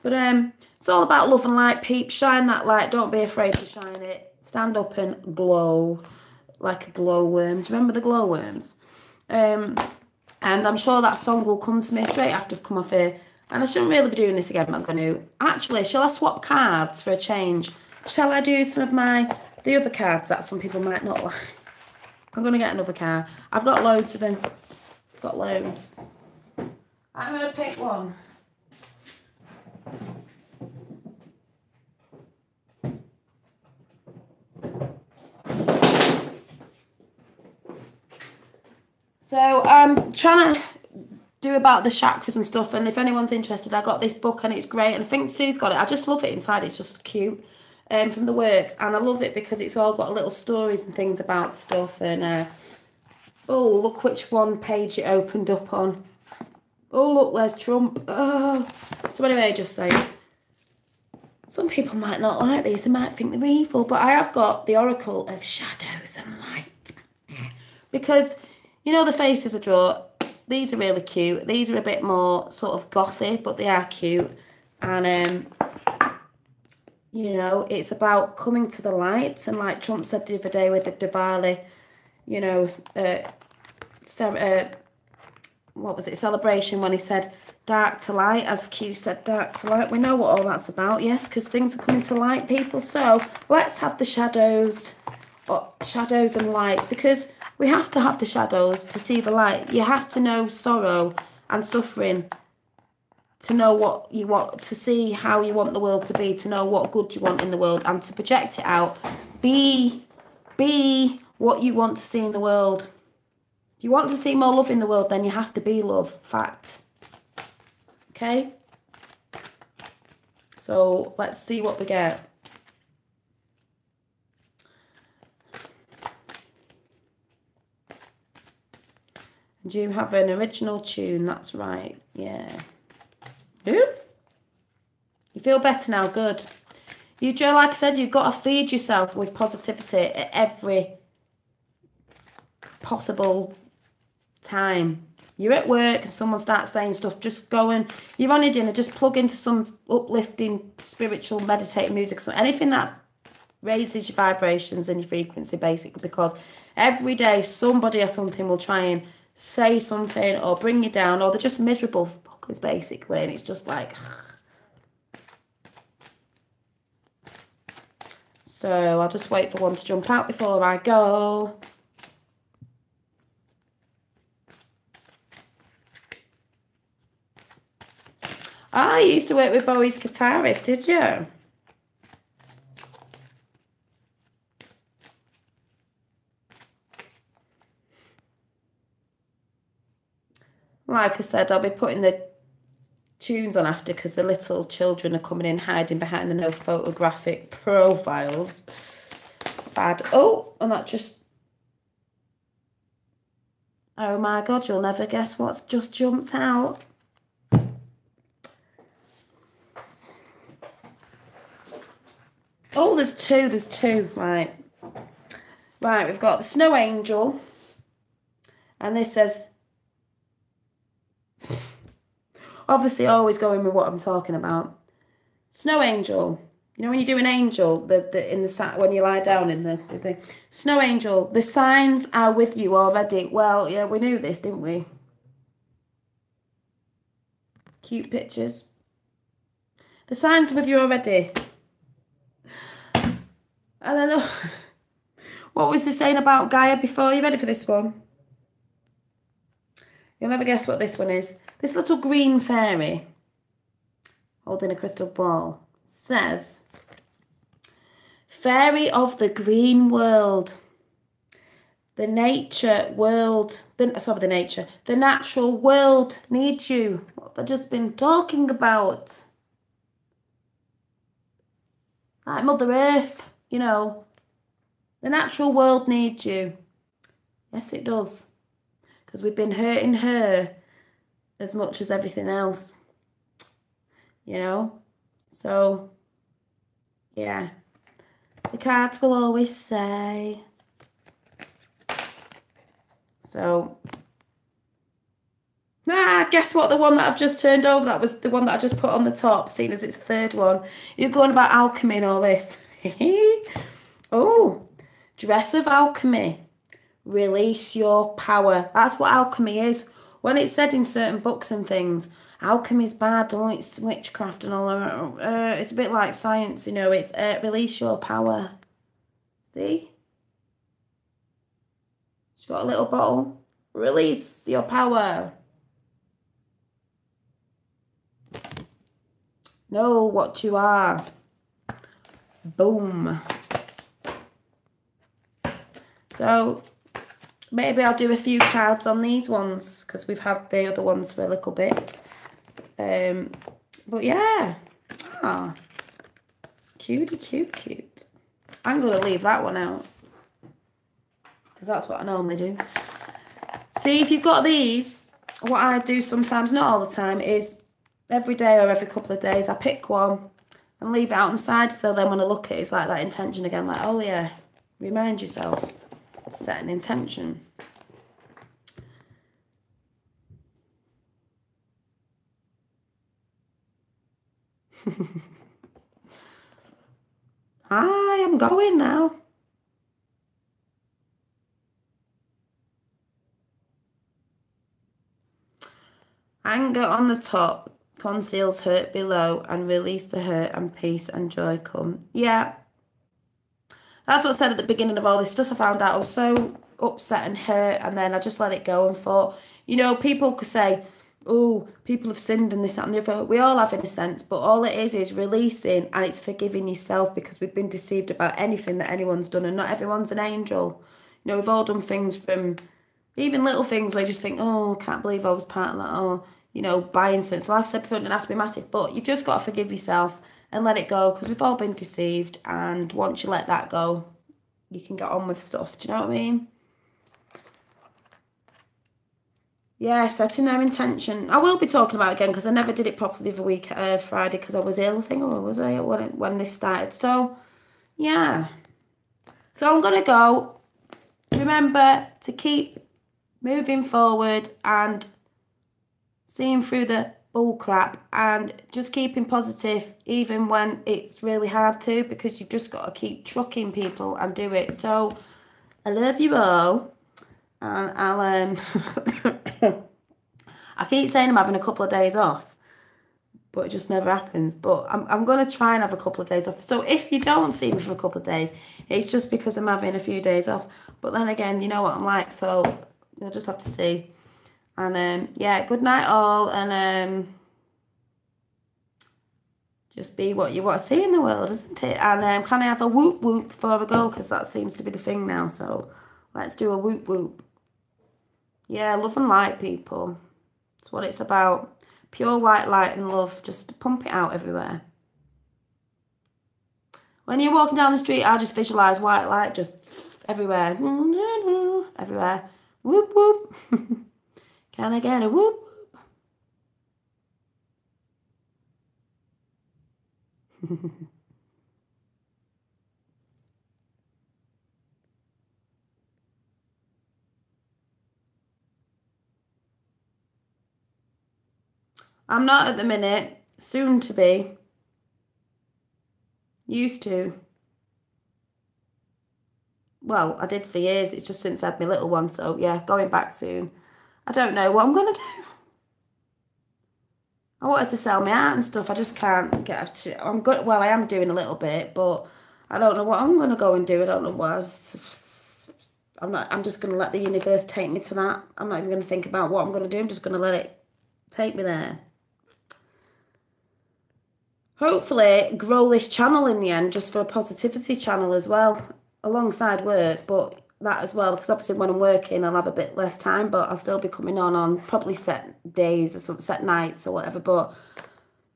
But it's all about love and light, peeps. Shine that light. Don't be afraid to shine it. Stand up and glow like a glowworm. Do you remember the glowworms? And I'm sure that song will come to me straight after I've come off here. And I shouldn't really be doing this again, but I'm going to. Actually, shall I swap cards for a change? Shall I do some of the other cards that some people might not like? I'm going to get another card. I've got loads of them. I've got loads. I'm going to pick one. So I'm trying to do about the chakras and stuff. And if anyone's interested, I got this book and it's great. And I think Sue's got it. I just love it inside. It's just cute. From the works, and I love it because it's all got little stories and things about stuff. And oh, look which one page it opened up on. Oh, look, there's Trump. Oh. So anyway, just saying, some people might not like these. They might think they're evil, but I have got the Oracle of Shadows and Light. Because, you know, the faces I draw, these are really cute. These are a bit more sort of gothy, but they are cute. And, you know, it's about coming to the light. And like Trump said the other day with the Diwali, you know, what was it, celebration, when he said dark to light, as Q said, dark to light. We know what all that's about, yes, because things are coming to light, people. So let's have the shadows and lights, because we have to have the shadows to see the light. You have to know sorrow and suffering to know what you want, to see how you want the world to be, to know what good you want in the world, and to project it out. Be what you want to see in the world. If you want to see more love in the world, then you have to be love. Fact. Okay? So let's see what we get. And you have an original tune, that's right. Yeah. You feel better now, good. You, Joe, like I said, you've got to feed yourself with positivity at every possible time. You're at work and someone starts saying stuff, just go and, you're on your dinner, just plug into some uplifting, spiritual, meditative music, so anything that raises your vibrations and your frequency, basically, because every day somebody or something will try and say something or bring you down, or they're just miserable fuckers, basically, and it's just like, so I'll just wait for one to jump out before I go. Ah, you used to work with Bowie's guitarist, did you? Like I said, I'll be putting the tunes on after, because the little children are coming in, hiding behind the no photographic profiles. Sad. Oh, and that just... Oh my God, you'll never guess what's just jumped out. Oh, there's two. Right, we've got the Snow Angel. And this says... Obviously, always going with what I'm talking about. Snow Angel. You know when you do an angel, when you lie down in the thing. Snow Angel, the signs are with you already. Well, yeah, we knew this, didn't we? Cute pictures. The signs are with you already. I don't know. What was he saying about Gaia before? You ready for this one? You'll never guess what this one is. This little green fairy holding a crystal ball says, Fairy of the green world, the natural world needs you. What have I just been talking about? Like Mother Earth, you know. The natural world needs you. Yes, it does. Because we've been hurting her as much as everything else. You know? So, yeah. The cards will always say. So, guess what? The one that I've just turned over, that was the one that I just put on the top, seeing as it's the third one. You're going about alchemy and all this. Oh, Dress of Alchemy. Release your power. That's what alchemy is. When it's said in certain books and things, alchemy's bad, oh, it's witchcraft and all that. It's a bit like science, you know. It's release your power. See? She's got a little bottle. Release your power. Know what you are. Boom. So, maybe I'll do a few cards on these ones because we've had the other ones for a little bit. But yeah. Ah, cutie, cute. I'm going to leave that one out because that's what I normally do. See, if you've got these, what I do sometimes, not all the time, is every day or every couple of days I pick one and leave it out on the side, so then when I look at it, it's like that intention again, like, oh yeah, remind yourself, set an intention. I am going now. Anger on the top conceals hurt below, and release the hurt and peace and joy come. Yeah. That's what I said at the beginning of all this stuff. I found out I was so upset and hurt, and then I just let it go and thought, you know, people could say, oh, people have sinned and this, that and the other. We all have in a sense, but all it is releasing, and it's forgiving yourself, because we've been deceived about anything that anyone's done, and not everyone's an angel. You know, we've all done things, from even little things where you just think, oh, I can't believe I was part of that, or, you know, buying something. So like I said before, it doesn't have to be massive, but you've just got to forgive yourself and let it go, because we've all been deceived, and once you let that go, you can get on with stuff. Do you know what I mean? Yeah, setting their intention. I will be talking about it again, because I never did it properly the other week, Friday, because I was ill, I think, or was I, when this started. So, yeah. So I'm going to go. Remember to keep moving forward and seeing through the bull crap, and just keeping positive even when it's really hard to, because you've just got to keep trucking people and do it. So I love you all, and I'll I keep saying I'm having a couple of days off, but it just never happens. But I'm going to try and have a couple of days off. So if you don't see me for a couple of days, it's just because I'm having a few days off. But then again, you know what I'm like, so you'll just have to see. And yeah, good night all, and just be what you want to see in the world, isn't it? And can I have a whoop whoop before I go, because that seems to be the thing now. So let's do a whoop whoop. Yeah, love and light, people. It's what it's about. Pure white light and love. Just pump it out everywhere. When you're walking down the street, I just visualise white light just everywhere. Everywhere. Whoop whoop. Can I get a whoop whoop? I'm not at the minute. Soon to be. Used to. Well, I did for years. It's just since I had my little one. So, yeah, going back soon. I don't know what I'm going to do. I wanted to sell my art and stuff. I just can't get to. I'm good. Well, I am doing a little bit, but I don't know what I'm going to go and do. I don't know what. I'm just going to let the universe take me to that. I'm not even going to think about what I'm going to do. I'm just going to let it take me there. Hopefully grow this channel in the end, just for a positivity channel as well, alongside work, but that as well, because obviously when I'm working I'll have a bit less time, but I'll still be coming on probably set days or some set nights or whatever. But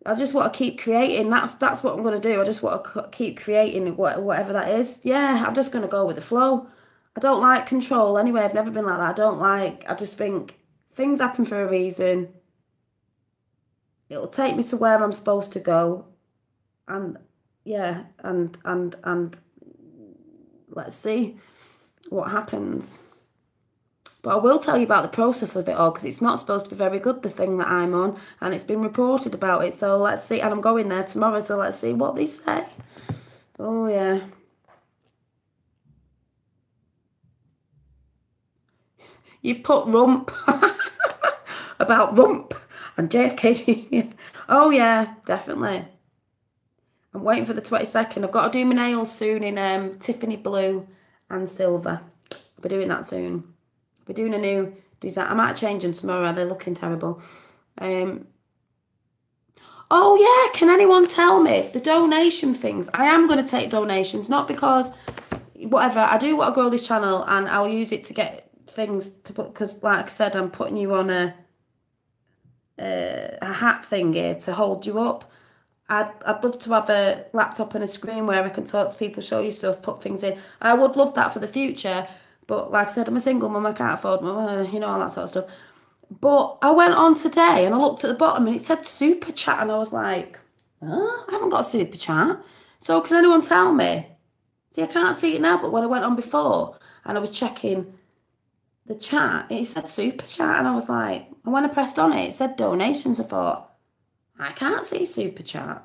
I just want to keep creating. That's what I'm going to do. I just want to keep creating whatever that is. Yeah, I'm just going to go with the flow. I don't like control anyway. I've never been like that. I just think things happen for a reason. It'll take me to where I'm supposed to go. And yeah, and let's see what happens. But I will tell you about the process of it all, because it's not supposed to be very good, the thing that I'm on, and it's been reported about it. So let's see, and I'm going there tomorrow, so let's see what they say. Oh yeah. You've put rump about rump and JFK Jr. Oh yeah, definitely. I'm waiting for the 22nd. I've got to do my nails soon in Tiffany blue and silver. I'll be doing that soon. I'll be doing a new design. I might change them tomorrow. They're looking terrible. Oh yeah, can anyone tell me the donation things? I am going to take donations, not because whatever. I do want to grow this channel, and I'll use it to get things to put, because like I said, I'm putting you on a hat thing here to hold you up. I'd love to have a laptop and a screen where I can talk to people, show you stuff, put things in. I would love that for the future, but like I said, I'm a single mum, I can't afford, you know, all that sort of stuff. But I went on today and I looked at the bottom and it said super chat, and I was like, I haven't got a super chat. So can anyone tell me? See, I can't see it now, but when I went on before and I was checking the chat, it said super chat, and I was like, and when I pressed on it, it said donations. I thought, I can't see super chat.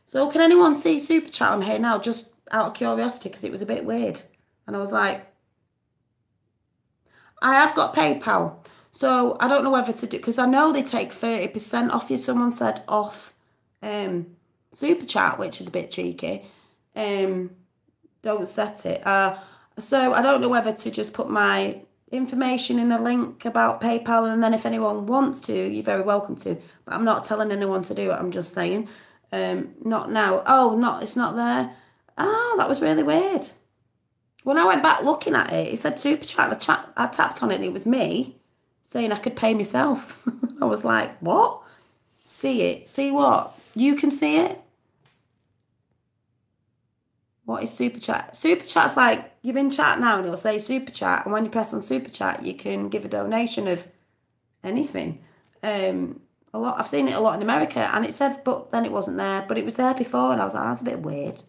So can anyone see super chat on here now, just out of curiosity, because it was a bit weird. And I was like, I have got PayPal. So I don't know whether to do, because I know they take 30% off you. Someone said off super chat, which is a bit cheeky. Don't set it. So I don't know whether to just put my information in a link about PayPal, and then if anyone wants to, you're very welcome to. But I'm not telling anyone to do it. I'm just saying, not now. Oh, it's not there. Oh, that was really weird. When I went back looking at it, it said super chat. I tapped on it and it was me saying I could pay myself. I was like, what? See it? See what? You can see it? What is super chat? Super chat's like, you're in chat now and it'll say super chat, and when you press on super chat, you can give a donation of anything. I've seen it a lot in America, and it said, but then it wasn't there, but it was there before, and I was like, that's a bit weird.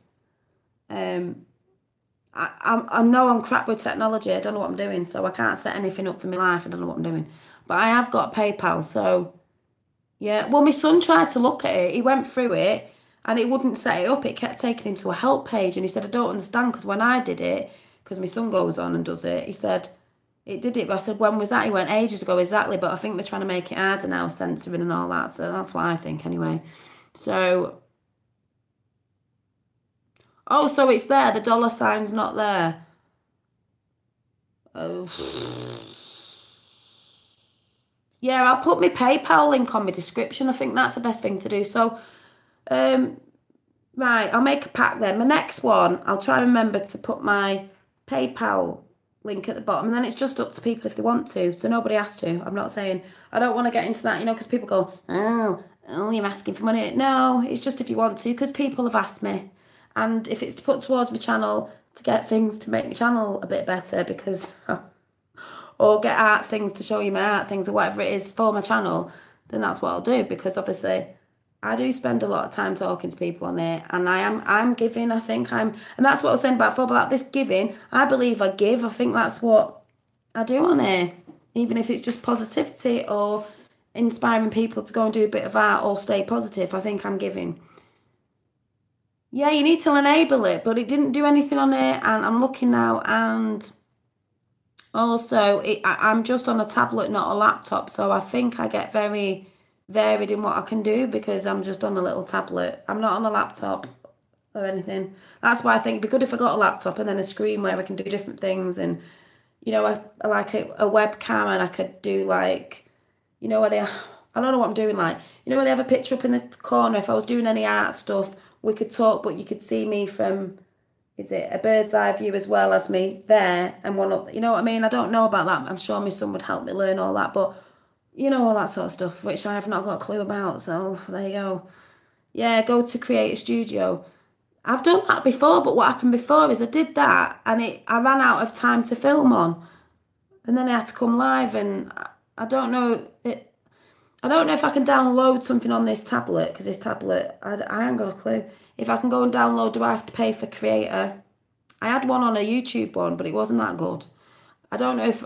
I know I'm crap with technology. I don't know what I'm doing, so I can't set anything up for my life. I don't know what I'm doing, but I have got PayPal, so yeah. Well, my son tried to look at it. He went through it, and it wouldn't set it up. It kept taking him to a help page, and he said, I don't understand, because when I did it, because my son goes on and does it, he said, it did it, but I said, when was that? He went, ages ago, exactly, but I think they're trying to make it harder now, censoring and all that, so that's what I think anyway. So, oh, so it's there, the dollar sign's not there. Oh. Yeah, I'll put my PayPal link on my description. I think that's the best thing to do. So, right, I'll make a pack then. My next one, I'll try and remember to put my PayPal link at the bottom, and then it's just up to people if they want to. So nobody has to. I'm not saying, I don't want to get into that, because people go, oh, you're asking for money. No, it's just if you want to, because people have asked me. And if it's to put towards my channel to get things to make my channel a bit better, because, or get art things to show you my art things or whatever it is for my channel, then that's what I'll do, because obviously I do spend a lot of time talking to people on it, and I'm giving, I think and that's what I was saying about this giving. I believe I give. I think that's what I do on here, even if it's just positivity or inspiring people to go and do a bit of art or stay positive. I think I'm giving. Yeah, you need to enable it, but it didn't do anything on it, and I'm looking now, and also I'm just on a tablet, not a laptop, so I think I get very varied in what I can do, because I'm just on a little tablet. I'm not on a laptop or anything. That's why I think it'd be good if I got a laptop and then a screen where I can do different things, and I like a webcam, and I could do like, where they, I don't know what I'm doing, like, where they have a picture up in the corner. If I was doing any art stuff, we could talk, but you could see me from, is it a bird's eye view as well as me there and one up, you know what I mean? I don't know about that. I'm sure my son would help me learn all that, but all that sort of stuff, which I have not got a clue about, so there you go. Yeah, go to create a studio. I've done that before, but what happened before is I did that, and I ran out of time to film on, and then I had to come live, and I don't know if I can download something on this tablet, because this tablet, I ain't got a clue. If I can go and download, do I have to pay for Creator? I had one on a YouTube one, but it wasn't that good. I don't know if,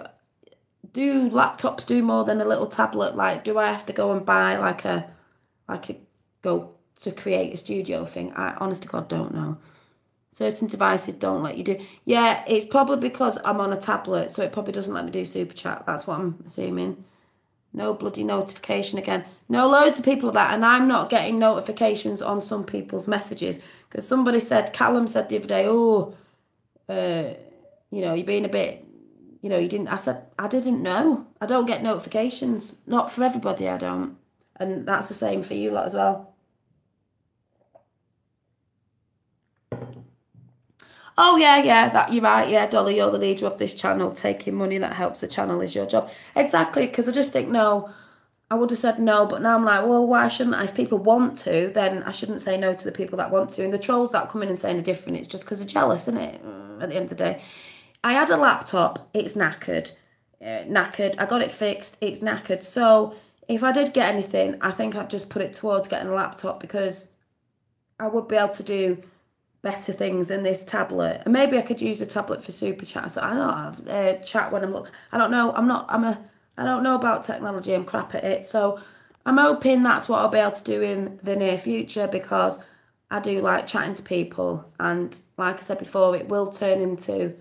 do laptops do more than a little tablet? Like, do I have to go and buy like a go to create a studio thing? I honest to God don't know. Certain devices don't let you do. Yeah, it's probably because I'm on a tablet, so it probably doesn't let me do super chat. That's what I'm assuming. No bloody notification again. No, loads of people are that, and I'm not getting notifications on some people's messages, because somebody said, Callum said the other day, you're being a bit, you didn't, I said, I didn't know. I don't get notifications. Not for everybody, I don't. And that's the same for you lot as well. Oh yeah, that you're right. Yeah, Dolly, you're the leader of this channel. Taking money that helps the channel is your job. Exactly, because I just think no. I would have said no, but now I'm like, well, why shouldn't I? If people want to, then I shouldn't say no to the people that want to. And the trolls that come in and saying are different, it's just because they're jealous, isn't it? At the end of the day, I had a laptop. It's knackered, knackered. I got it fixed. It's knackered. So if I did get anything, I think I'd just put it towards getting a laptop because I would be able to do better things in this tablet. And maybe I could use a tablet for super chat. So I don't chat when I'm looking. I don't know. I don't know about technology. I'm crap at it. So I'm hoping that's what I'll be able to do in the near future because I do like chatting to people. And like I said before, it will turn into,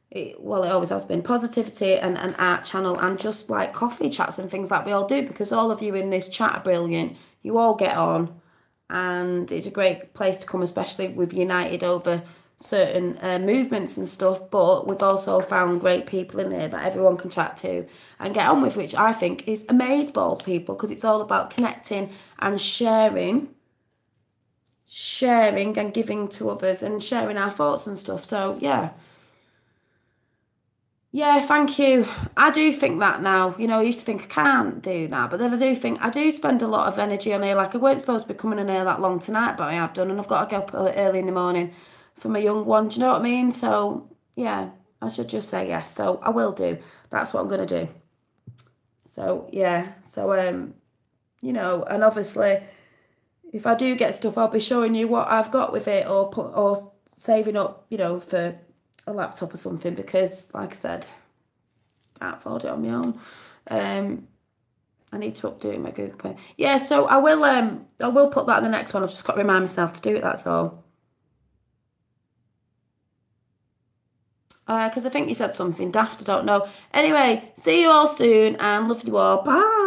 it always has been positivity and an art channel and just like coffee chats and things like we all do because all of you in this chat are brilliant. You all get on and it's a great place to come, especially we've united over certain movements and stuff, but we've also found great people in here that everyone can chat to and get on with, which I think is amazeballs, people, because it's all about connecting and sharing and giving to others and sharing our thoughts and stuff. So yeah, thank you. I do think that now. You know, I used to think I can't do that, but then I do think I do spend a lot of energy on here. Like I weren't supposed to be coming in here that long tonight, but I have done, and I've got to get up early in the morning for my young one. Do you know what I mean? So yeah, I should just say yes. So I will do. That's what I'm gonna do. So yeah. So you know, and obviously, if I do get stuff, I'll be showing you what I've got with it, or saving up, you know, for a laptop or something because, like I said, I can't afford it on my own. I need to update my Google Pay. Yeah, so I will put that in the next one. I've just got to remind myself to do it. That's all. Because I think you said something daft. I don't know. Anyway, see you all soon and love you all. Bye.